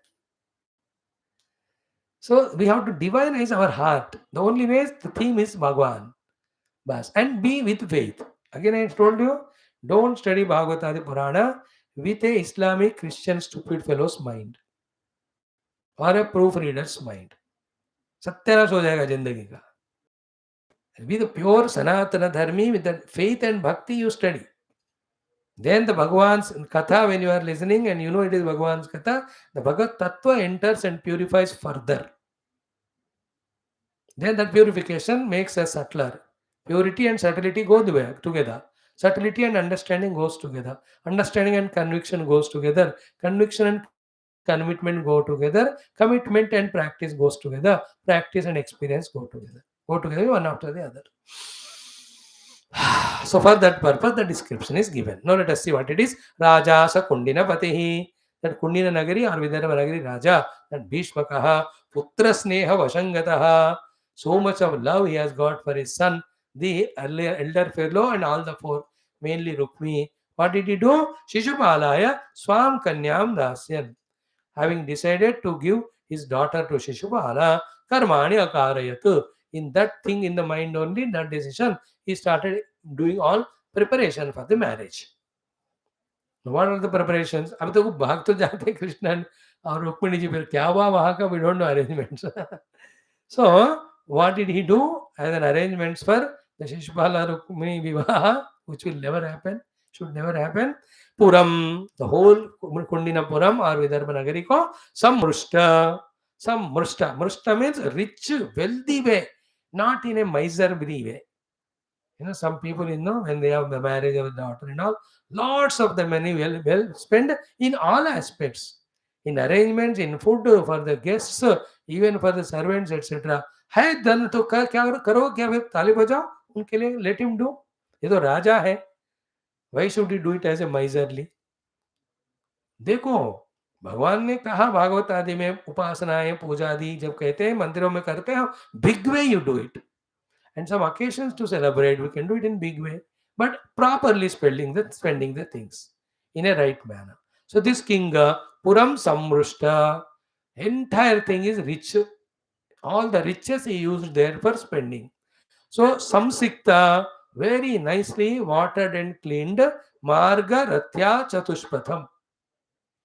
So we have to divinize our heart. The only way is the theme is Bhagwan. Bas. And be with faith. Again, I told you, don't study Bhagavata Purana with a Islamic Christian stupid fellow's mind or a proofreader's mind. सत्यानाश हो जाएगा जिंदगी का. With the pure Sanatana Dharmi, with the faith and bhakti you study. Then the Bhagavan's Katha, when you are listening and you know it is Bhagavan's Katha, the Bhagavad Tattva enters and purifies further. Then that purification makes us subtler. Purity and subtlety go together. Subtlety and understanding goes together. Understanding and conviction goes together. Conviction and commitment go together. Commitment and practice goes together. Practice and experience go together. Go together one after the other. So for that purpose, the description is given. Now let us see what it is. Raja sa Kundina Patihi. That Kundina Nagari or Vidarbha Nagari Raja. That Bhishmakaha. Putra Sneha Vashangataha. So much of love he has got for his son, the elder fellow, and all the four, mainly Rukmini. What did he do? Shishupalaya Swam Kanyam Dasyan. Having decided to give his daughter to Shishupala, Karmani Akarayat. In that thing in the mind only, that decision, he started doing all preparation for the marriage. What are the preparations? अभी तो भाग तो जाते कृष्ण और रुक्मिणी जी, फिर क्या हुआ वहां का we don't know arrangements. So what did he do as an arrangements for the Shishupala Rukmini Vivaha, which will never happen, should never happen? Puram, the whole Kundina Puram or Vidarbha Nagari ko Samrushta. Mrushta means rich, wealthy way, not in a miserly way. Some people, when they have the marriage of the daughter and all, lots of the money will spend in all aspects, in arrangements, in food for the guests, even for the servants, etc. है धन तो क्या करो, क्या ताली बजाओ उनके लिए, let him do. ये तो राजा है. Why should he do it as a miserly? देखो, भगवान ने कहा भागवत आदि में उपासनाएं पूजा आदि जब कहते हैं मंदिरों में करते हैं, big way you do it. And some occasions to celebrate, we can do it in big way, but properly spending the things in a right manner. So this king, Puram Samrushta, entire thing is rich. All the riches he used there for spending. So Samsikta, very nicely watered and cleaned, Marga Rathya Chatushpatham.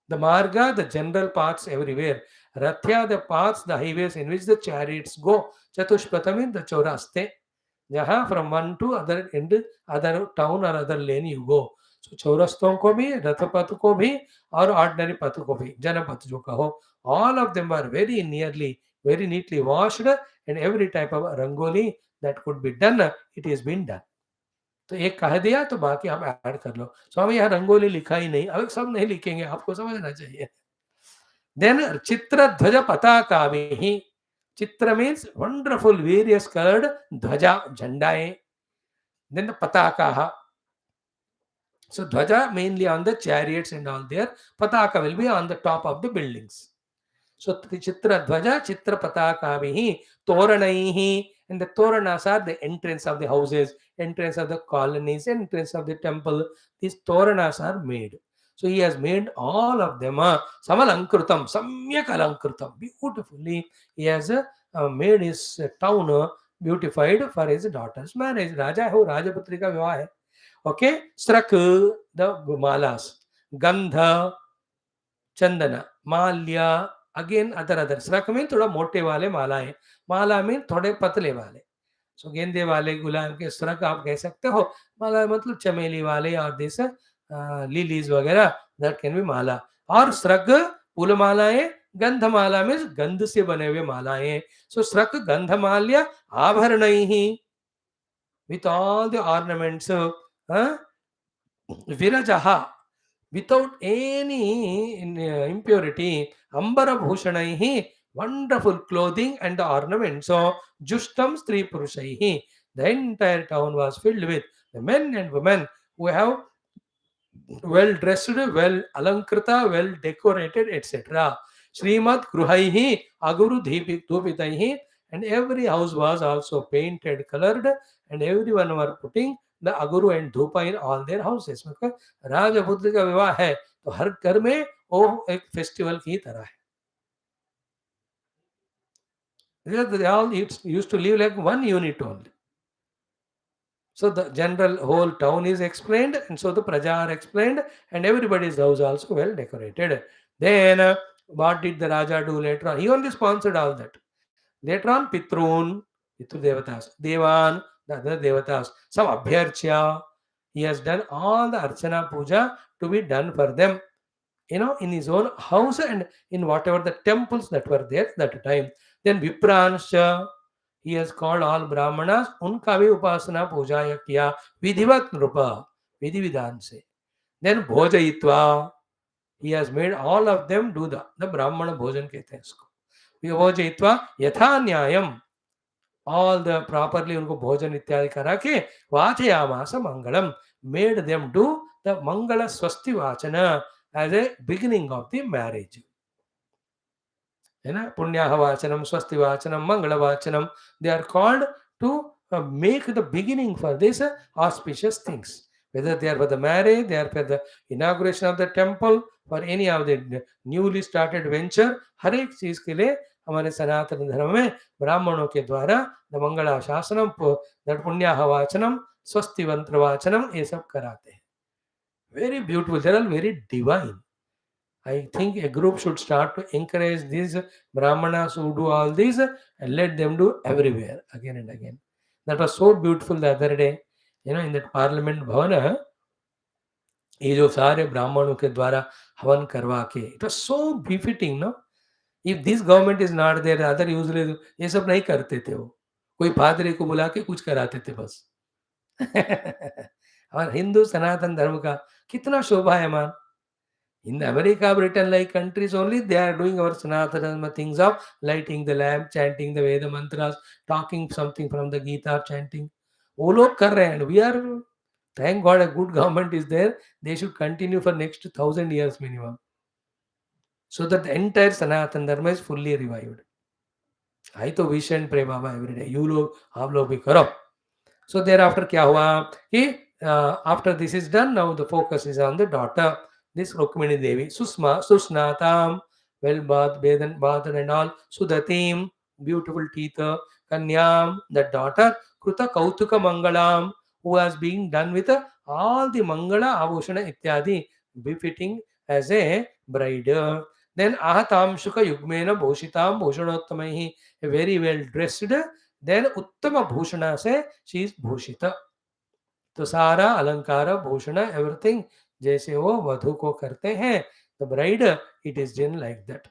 The Marga, the general paths everywhere. Rathya, the paths, the highways in which the chariots go. Chatushpatham in the Chauraste. Jaha, from one to other end, other town or other lane you go. So चौरस्तों को भी, रथपथ को भी और ordinary पथ को भी, जनपथ जो कहो, all of them are very neatly washed, and every type of rangoli that could be done, it has been done. तो एक कह दिया तो बाकी आप ऐड कर लो. स्वामी यहाँ रंगोली लिखा ही नहीं, अब सब नहीं लिखेंगे, आपको समझना चाहिए. Then चित्र ध्वज पताका भी. Chitra means wonderful, various colored dhwaja, jhandae. Then the patakaha. So dhwaja mainly on the chariots and all there. Pataka will be on the top of the buildings. So chitra dhwaja, chitra pataka vihi, toranaihi. And the toranas are the entrance of the houses, entrance of the colonies, entrance of the temple. These toranas are made. So he has made all of them. Samalankrutam, samyak alankrutam. Beautifully, he has made his town beautified for his daughter's marriage. Raja ho, Rajaputri ka vivah hai. Okay, Strak, the malas. Gandha, Chandana, Malya, again other. Strak means thoda mote wale mala hai. Mala means thode patle wale. So गेंदे वाले, गुलाब के स्त्रक आप कह सकते हो. माला मतलब चमेली वाले और दिस लिलीज वगैरह, दैट कैन बी माला. और स्त्रक फूल मालाएं, गंध माला में गंध से बने हुए मालाएं. सो स्त्रक गंध Mallya आभरणैहि, with all the ornaments. Virajaha, without any impurity. Ambara bhushanaihi, wonderful clothing and the ornaments. So Jushtam Stri Purushaihi, the entire town was filled with the men and women who have well dressed, well alankrita, well decorated, etc. Srimad Gruhaihi, Aguru Dhupitaihi, and every house was also painted, colored, and everyone were putting the aguru and dhupa in all their houses. मतलब राजपुत्र का विवाह है तो हर घर में वो एक फेस्टिवल की तरह है. They all used to live like one unit only. So the general whole town is explained, and so the praja are explained, and everybody's house also well decorated. Then what did the Raja do later on? He only sponsored all that. Later on, Pitrun, Pitru Devatas, Devan, the other Devatas, some Abhyarchya. He has done all the Archana Puja to be done for them, in his own house and in whatever the temples that were there at that time. Then Vipransha, he has called all Brahmanas, unka bhi upasana puja kiya, vidhivat nrupa. Vidhi Vidhan se. Then Bhojayitva, he has made all of them do the Brahmana Bhojan कहते हैं इसको. Bhojayitva यथा न्यायम, all the properly उनको भोजन इत्यादि करा के वाचयामास मंगलम, made them do the Mangala Swasti Vachana as a beginning of the marriage. है ना, पुण्याह वाचनम, स्वस्ति वाचनम, मंगल वाचनम, they are called to make the beginning for this auspicious things. Whether they are for the marriage, they are for the inauguration of the temple, for any of the newly started venture, हर एक चीज के लिए हमारे सनातन धर्म में ब्राह्मणों के द्वारा द मंगला शासनम, पुण्याह वाचनम, स्वस्ति मंत्र वाचनम, ये सब कराते हैं. Very beautiful, they are very divine. I think a group should start to encourage these Brahmanas who do all this and let them do everywhere again and again. That was so beautiful the other day, in that Parliament Bhavana, ये जो सारे ब्राह्मणों के द्वारा हवन करवा के, it was so befitting, no? If this government is not there, other usually ये सब नहीं करते थे वो, कोई पादरी को बुला के कुछ कराते थे बस. और हिंदू सनातन धर्म का कितना शोभायमान. In the America, Britain like countries only, they are doing our Sanatana things of lighting the lamp, chanting the Veda mantras, talking something from the Gita, chanting. वो लोग कर रहे हैं. We are, thank God, a good government is there. They should continue for next 1,000 years minimum, so that the entire Sanatana Dharma is fully revived. I to wish and pray Baba every day. You लोग, आप लोग भी करो. So thereafter क्या हुआ कि after this is done, now the focus is on the daughter. This RUKMINI Devi, Susnatam, well bathed and all, Sudatim, beautiful teeth, Kanyam, the daughter, Kruta Kautuka Mangalam, who has been done with all the Mangala Abhushana Ityadi, befitting as a bride. Then Ahatam Shuka Yugmena Bhushitam Bhushanottamahi, a very well dressed. Then Uttama Bhushana se, she is Bhushita. तो सारा अलंकार Bhushan everything जैसे वो वधु को करते हैं, the bride it is done like that.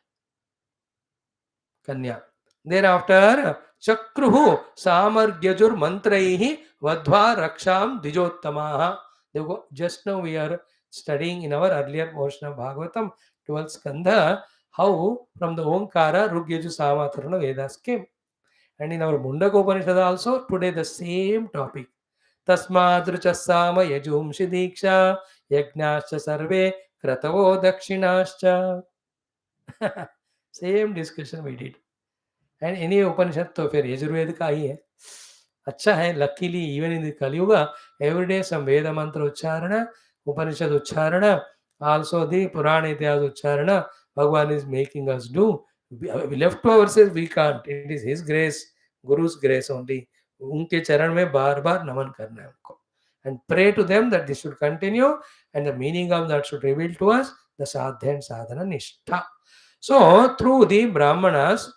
कन्या देर आफ्टर चक्रुः सामर्ग्यजुर मंत्रैः वध्वा रक्षाम द्विजोत्तमाः. देखो, just now we are studying in our earlier portion of Bhagavatam 12th Skandha how from the Omkara Rugyaju Samatarana Vedas came, and in our Mundaka Upanishad also today the same topic. तस्मादृचस्साम यजुंषि दीक्षा यज्ञाश्च सर्वे क्रतवो दक्षिणाश्च. Same discussion we did. And any Upanishad तो फिर यजुर्वेद का ही है. अच्छा है, luckily even in the Kaliyuga everyday some Veda mantra uchcharan, उपनिषद उच्चारण, also the Purana Itihasa uchcharan. Bhagwan is making us do. We left to ourselves we can't. It is his grace, guru's grace only. उनके चरण में बार बार नमन करना है उनको, and pray to them that this should continue, and the meaning of that should reveal to us the sadhya and sadhana nishtha. So through the brahmanas,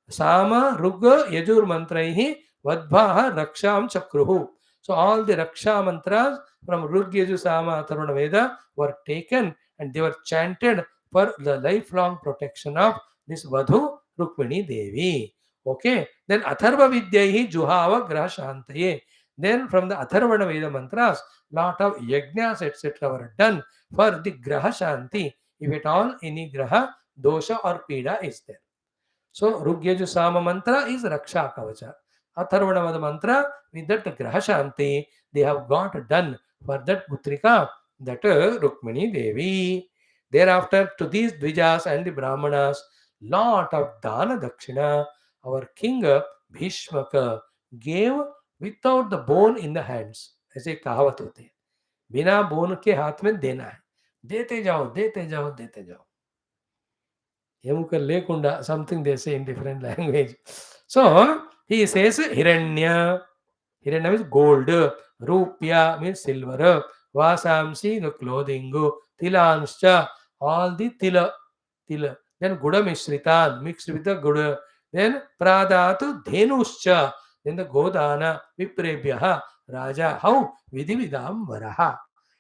sama ruga yajur mantraihi vadbhaha raksham chakruhu. So all the raksha mantras from rug yaju sama atharvana veda were taken and they were chanted for the lifelong protection of this vadhu Rukmini Devi. Okay, then Atharva Vidyaihi Juhava Graha Shantaye. Then from the Atharvana Veda mantras, lot of yajnas etc. were done for the Graha Shanti, if at all any Graha, dosha or pida is there. So Rugyaju Sama mantra is Raksha Kavacha. Atharvana Veda mantra, with that Graha Shanti, they have got done for that Putrika, that Rukmini Devi. Thereafter to these Dvijas and the Brahmanas, lot of Dana Dakshina. Our king Bhishmaka gave without the bone in the hands. ऐसे कहावत होते हैं, बिना bone के हाथ में देना है. देते जाओ देते जाओ देते जाओ. एमुकर लेकुंडा, something they say in different language. So he says Hiranya. Hiranya means gold. Rupya means silver. Vasamsi the clothing. Tilanscha all the tila. Then Guda Mishritan mixed with the Guda. Then Pradatu Dhenuscha. Then the Godana Viprebhyaha Raja. How? Vidhividam Varaha.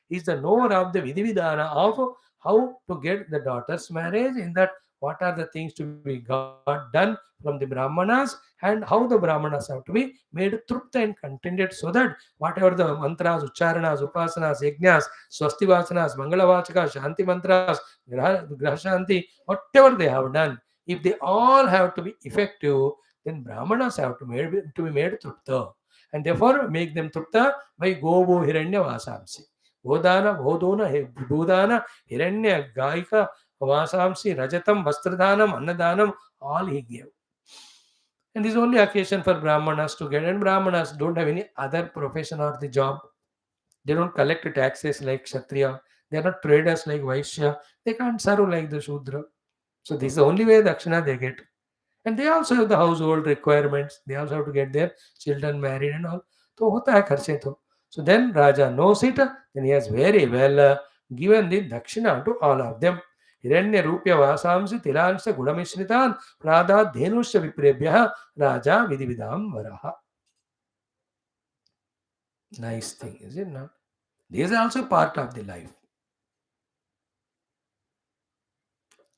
Is the knower of the Vidhividana of how to get the daughter's marriage in that what are the things to be got done from the Brahmanas, and how the Brahmanas have to be made trupta and contented, so that whatever the mantras, ucharanas, upasanas, yajnas, swastivasana, mangalavachaka, shanti mantras, graha shanti, whatever they have done, if they all have to be effective, then Brahmanas have to be made trupta. And therefore make them trupta by govo hiranya vasamsi. Godana, Bodona, Budana, Hiranya, Gaika, Vasamsi, Rajatam, Vastradhanam, Annadanam, all he gave. And this is only occasion for Brahmanas to get, and Brahmanas don't have any other profession or the job. They don't collect taxes like Kshatriya. They are not traders like Vaishya. They can't serve like the Shudra. So this is the only way Dakshina they get. And they also have the household requirements. They also have to get their children married and all. तो होता है खर्चे तो. So then Raja knows it. Then he has very well given the dakshina to all of them. हिरण्य रूप्य वासांसि तिलांश गुणमिश्रितान् प्रादा धेनुश्च विप्रेभ्यः राजा विधिविधां वरः. Nice thing, is it not? These are also part of the life.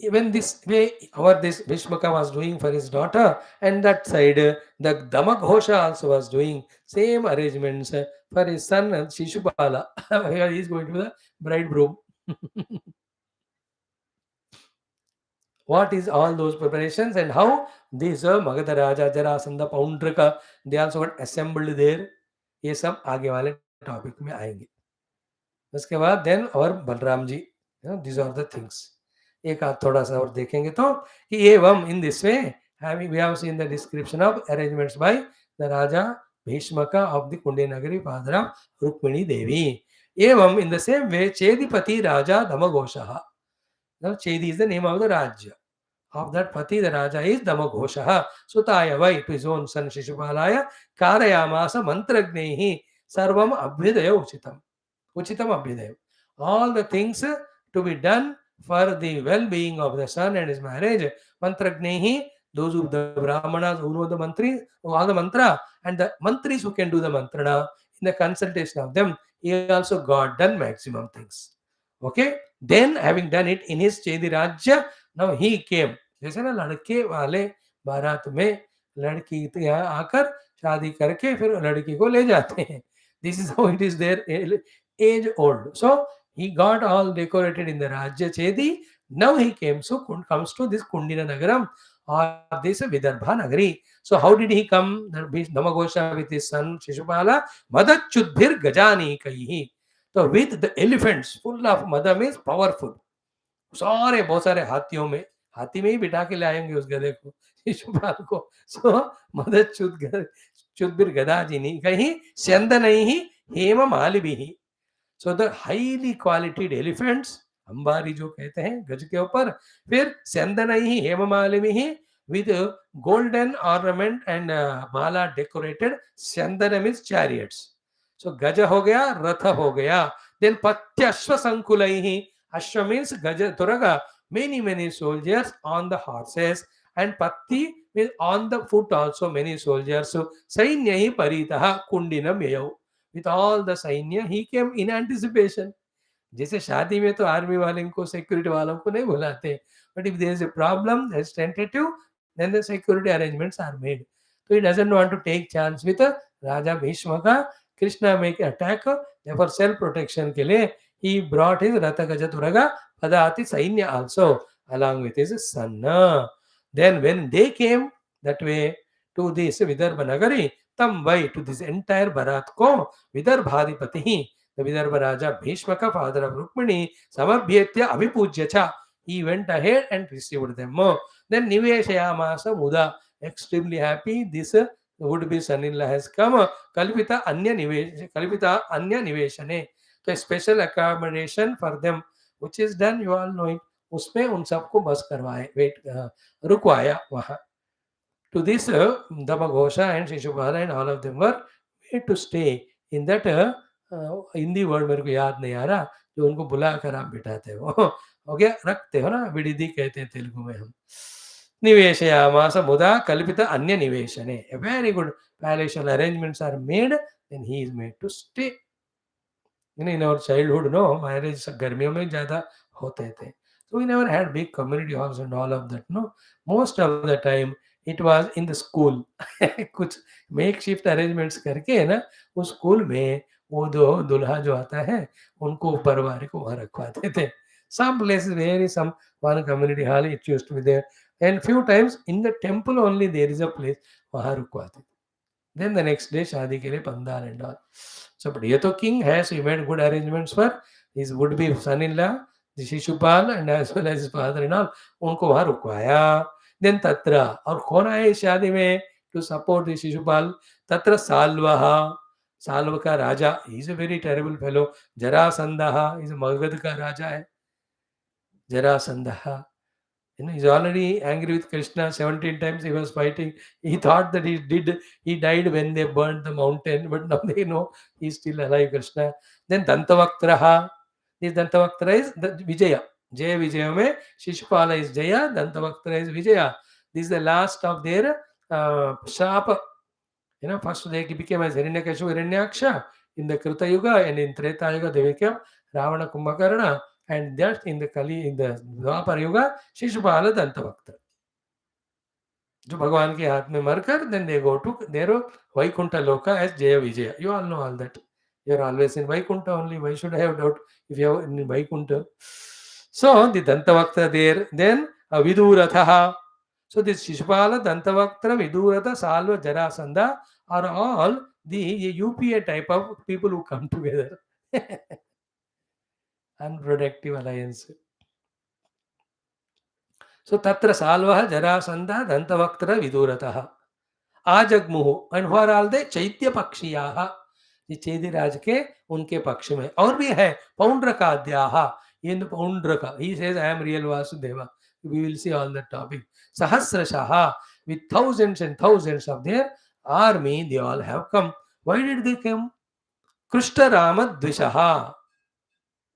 Even this way, this Vishmaka was doing for his daughter, and that side the Damaghosha also was doing same arrangements for his son Shishupala. He is going to be the bridegroom. What is all those preparations, and how these Magadha Raja, Jarasandha, Paundraka, they also got assembled there. ये सब आगे वाले topic में आएंगे. उसके बाद then और Balram ji, these are the things. एक आध थोड़ा सा और देखेंगे तो कि एवं in this way having we have seen the description of arrangements by the Raja Bhishmaka of the Kundi Nagari, father of Rukmini Devi. Evam, in the same way, Chedipati Raja Damagoshaha. Now Chedi is the name of the Rajya. Of that Pati, the Raja is Damagoshaha. Sutaya Vai, to his own son Shishupalaya, Karayamasa Mantragnehi, Sarvam Abhidaya Uchitam. Uchitam Abhidaya. All the things to be done for the well-being of the son and his marriage. Mantragnehi, those who the Brahmanas who know the mantri, all the mantra, and the mantris who can do the mantrana, in the consultation of them, he also got done maximum things. Okay? Then having done it in his Chedi Rajya, now he came. जैसे ना लड़के वाले बारात में लड़की यहाँ आकर शादी करके फिर लड़की को ले जाते हैं. This is how it is there, age old. So he got all decorated in the Rajya Chedi. Now he comes to this Kundina Nagaram, or this Vidarbha Nagari. So how did he come? Damagosha with his son Shishupala, Madachudbhir Gajani Kaihi. So with the elephants, full of Mada means powerful. सारे बहुत सारे हाथियों में, हाथी में ही बिठा के लाएंगे उस गधे को, शिशुपाल को. सो मदद चुद्बिर गदाजिनी कहीं स्यंदन ही हेम मालिबी ही. सो द हाईली क्वालिटीड एलिफेंट्स, अंबारी जो कहते हैं गज के ऊपर, फिर स्यंदन ही हेम मालिबी ही with golden ornament and mala decorated. Sandana means chariots. So gaja ho gaya, ratha ho gaya. Then patyashva sankulaihi. Ashwa means gaja turaga. Many soldiers on the horses, and patti means on the foot also many soldiers. So sainyahi paritaha kundinam yayav. With all the sainya, he came in anticipation. जैसे शादी में तो army वाले को security वालों को नहीं बुलाते, but if there is a problem, there is tentative, then the security arrangements are made. So he doesn't want to take chance with Raja Bhishmaka. Krishna make attack, therefore self protection के लिए he brought his Ratha Gajaturaga Padati Sainya also along with his son. Then when they came that way to this Vidarbha Nagari, tam vai to this entire Bharat ko Vidarbhadipati, the Vidarbha Raja Bhishmaka, father of Rukmini, Samabhyetya Avipujyacha, he went ahead and received them. Then Niveshayamasa Muda, extremely happy, this would-be son-in-law has come. Kalpita Anya Niveshane. So a special accommodation for them, which is done, you all know it. उसमें उन सबको बस करवाए, रुकवाया वहाँ. To this, Damagosha and Shishupala and all of them were made to stay in that Hindi word मेरे को याद नहीं आ रहा, जो उनको बुला कर आप बिठाते हो. हो गया, रखते हो ना, विडिदी कहते हैं तेलुगु में हम. निवेशयामास मुदा कल्पित अन्य निवेशने. A very good palatial arrangements are made, then he is made to stay. In our childhood, no, marriage गर्मियों में ज़्यादा होते थे. So we never had big community halls and all of that. No, most of the time it was in the school. कुछ makeshift arrangements करके ना उस school में वो दो दूल्हा जो आता है उनको ऊपर वाले को वहाँ रखवाते थे. Some places very some one community hall it used to be there, and few times in the temple only there is a place वहाँ रुकवाते. Then the next day शादी के लिए pandal and all. So but ये तो king है, so he made good arrangements for his would be son-in-law, the Shishupal, and as well as his father and all. उनको वहाँ रुकवाया. Then तत्र और कौन आए इस शादी में to support the Shishupal? तत्र साल्वः, साल्व का राजा, he is a very terrible fellow. जरासंधः is Magadh का राजा है. जरासंधः, he's already angry with Krishna. 17 times he was fighting. He thought that he died when they burned the mountain, but now they know he's still alive, Krishna. Then Dantavaktraha. This Dantavaktra is the Vijaya. Jaya Vijaya mein Shishupala is Jaya, Dantavaktra is Vijaya. This is the last of their Shapa. First they became as Hiranyakashipu, Hiranyaksha in the Krita Yuga, and in Treta Yuga they became Ravana Kumbhakarna, and just in the Kali, in the Dwapar Yuga, Shishupala Dantavaktra. जो भगवान के हाथ में मरकर, then they go to their Vaikuntha Loka as Jaya Vijaya. You all know all that. You are always in Vaikuntha only. Why should I have doubt if you are in Vaikuntha? So the Dantavaktra there, then Viduratha. So this Shishupala, Dantavaktra, Vidurata, Salva, Jarasandha are all the UPA type of people who come together. Unproductive alliance. So Tatra Salva, Jarasandha, Dantavaktra, Vidurata. Ajagmuhu. And who are all they? Chaitya Pakshiyaha. ये चेदिराज के उनके पक्ष में और भी है पौंड्रकाद्याः in Paundraka. He says, I am real Vasudeva. We will see all that topic. Sahasrashaha, with thousands and thousands of their army, they all have come. Why did they come? Krishna Rama Dvishaha.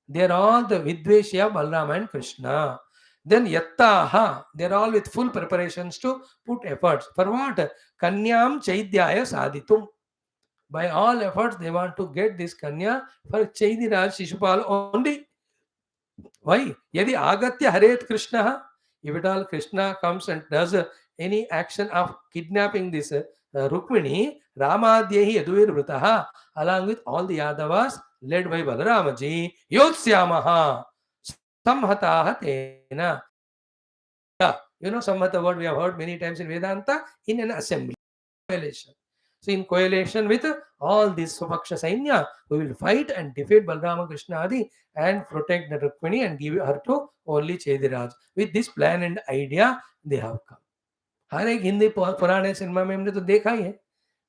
They are all the Vidveshya, Balrama and Krishna. Then Yattaha, they are all with full preparations to put efforts. For what? Kanyam Chaidyaya Saditum. By all efforts, they want to get this Kanya for Chaidiraj Shishupal only. Why? Yadi Agatya Haret Krishna. If at all Krishna comes and does any action of kidnapping this Rukmini, Ramadhyahi Yaduir Vritaha, along with all the Yadavas led by Balaramaji, Yotsyamaha, Samhataha Tena. Samhata word we have heard many times in Vedanta, in an assembly, coalition. So in coalition with all this Swapaksha Sainya, we will fight and defeat Balrama Krishna Adi and protect the Rukmini and give her to only Chediraj. With this plan and idea, they have come. हर एक हिंदी पुराने cinema में हमने तो देखा ही है,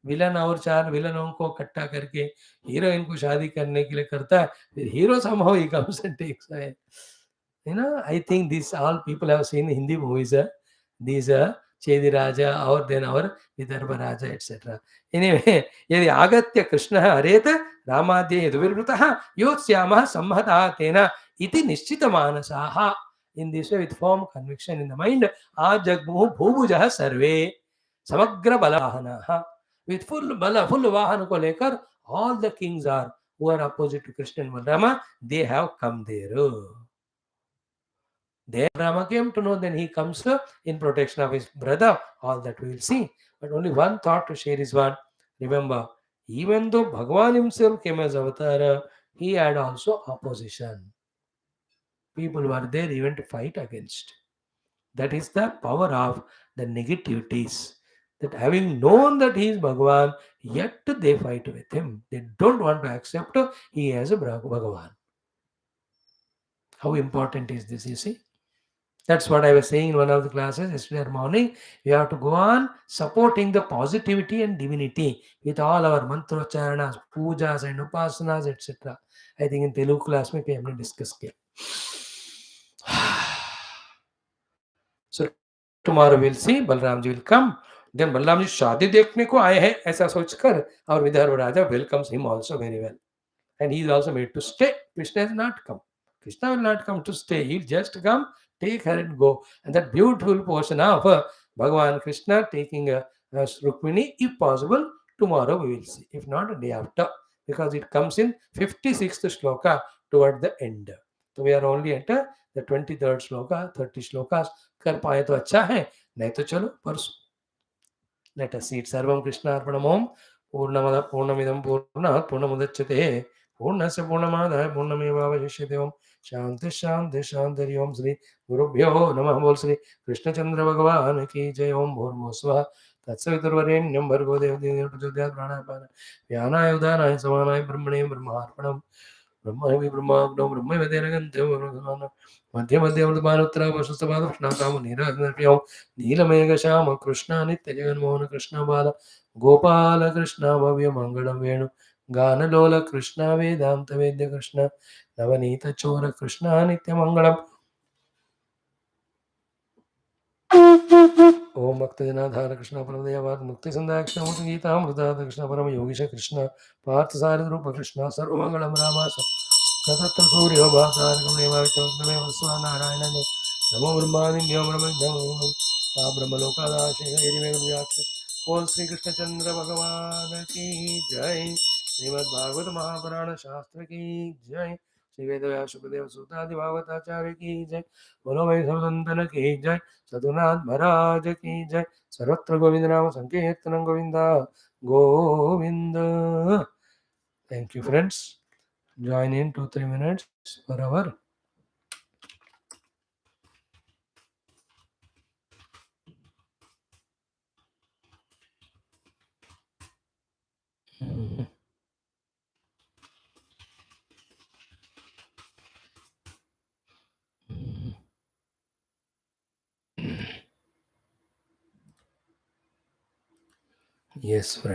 villain और चार विलनों को इकट्ठा करके हीरोइन को शादी करने के लिए करता है, फिर hero somehow he comes and takes her. I think these all people have seen Hindi movies. These Chediraja or then our Vidarbha Raja, etc. Anyway, यदि आगत्य कृष्णः हरेत रामाद्य यदुर्वृतः योत्स्यामः सम्मतः तेन इति निश्चितमानसाः. In this way, with firm conviction in the mind, ajagmuh bhubujah sarve samagra balahanaha. With full bala, full vahan ko lekar, all the kings are who are opposite to Krishna and Balrama, they have come there. There Rama came to know, then he comes in protection of his brother. All that we will see. But only one thought to share is what? Remember, even though Bhagavan himself came as avatar, he had also opposition. People were there even to fight against. That is the power of the negativities. That having known that he is Bhagavan, yet they fight with him. They don't want to accept he as a Bhagavan. How important is this, you see? That's what I was saying in one of the classes yesterday morning. We have to go on supporting the positivity and divinity with all our mantrocharnas, pujas and upasanas, etc. I think in Telugu class we have discussed it. So tomorrow we'll see Balramji will come. Then Balramji शादी देखने को आए हैं ऐसा सोचकर और विदर्भ राजा welcomes him also very well. And he is also made to stay. Krishna has not come. Krishna will not come to stay. He'll just come, take her and go. And that beautiful portion of Bhagavan Krishna taking Rukmini, if possible, tomorrow we will see. If not, a day after. Because it comes in 56th shloka toward the end. तो we are only at the 23rd shloka, 30 shlokas. कर पाए तो अच्छा है, नहीं तो चलो परसों. Let us eat. सर्वं कृष्णार्पणम्. ओम पूर्णमद पूर्णमिदं पूर्णात् पूर्णमुदच्यते पूर्णस्य पूर्णमादाय पूर्णमेवावशिष्यते. ओम शांति शांति शांति. ओम श्री गुरुभ्यो नमः. बोल श्री कृष्णचंद्र भगवान की जय. ओम भूर्भुवः स्वः तत्सवितुर्वरेण्यं भर्गो देवो प्रचोदयात्. प्राणापान व्यानाय उदानाय समानाय ब्रह्मणे ब्रह्मार्पणम्. ब्रह्मणि ब्रह्माग्नौ ब्रह्मवेदेन गन्धर्व मध्ये मध्ये अमृतपानोत्तरा वशुस्तपादकृष्णाकाम नीराजनप्रियौ नीलमेघश्याम कृष्ण नित्यजगन्मोहन कृष्ण बाल गोपाल कृष्ण भव्य मंगलम वेणु गानलोल कृष्ण वेदांत वेद्य कृष्ण नवनीत चोर कृष्ण नित्यमंगलम. ओम भक्तजनाधार कृष्ण परमदयावाद मुक्ति संदाय कृष्ण मुक्त गीता अमृता कृष्ण परम योगीश कृष्ण पार्थ सारथ रूप कृष्ण सर्वमंगलम रामास तत्र सूर्यो भासारकमेव नारायण नमो ब्रह्मादिभ्यो ब्रह्मलोकादाश. बोल श्री कृष्णचंद्र भगवान की जय. श्रीमद् भागवत महापुराण शास्त्र की जय. श्री वेद व्यास सुखदेव सूतादि भागवताचार्य की जय. बोलो भाई संतन की जय. सदुनाथ महाराज की जय. सर्वत्र गोविंद नाम संकीर्तन Govinda Govind. Thank you, friends. Join in 2-3 minutes per hour. Yes, friends.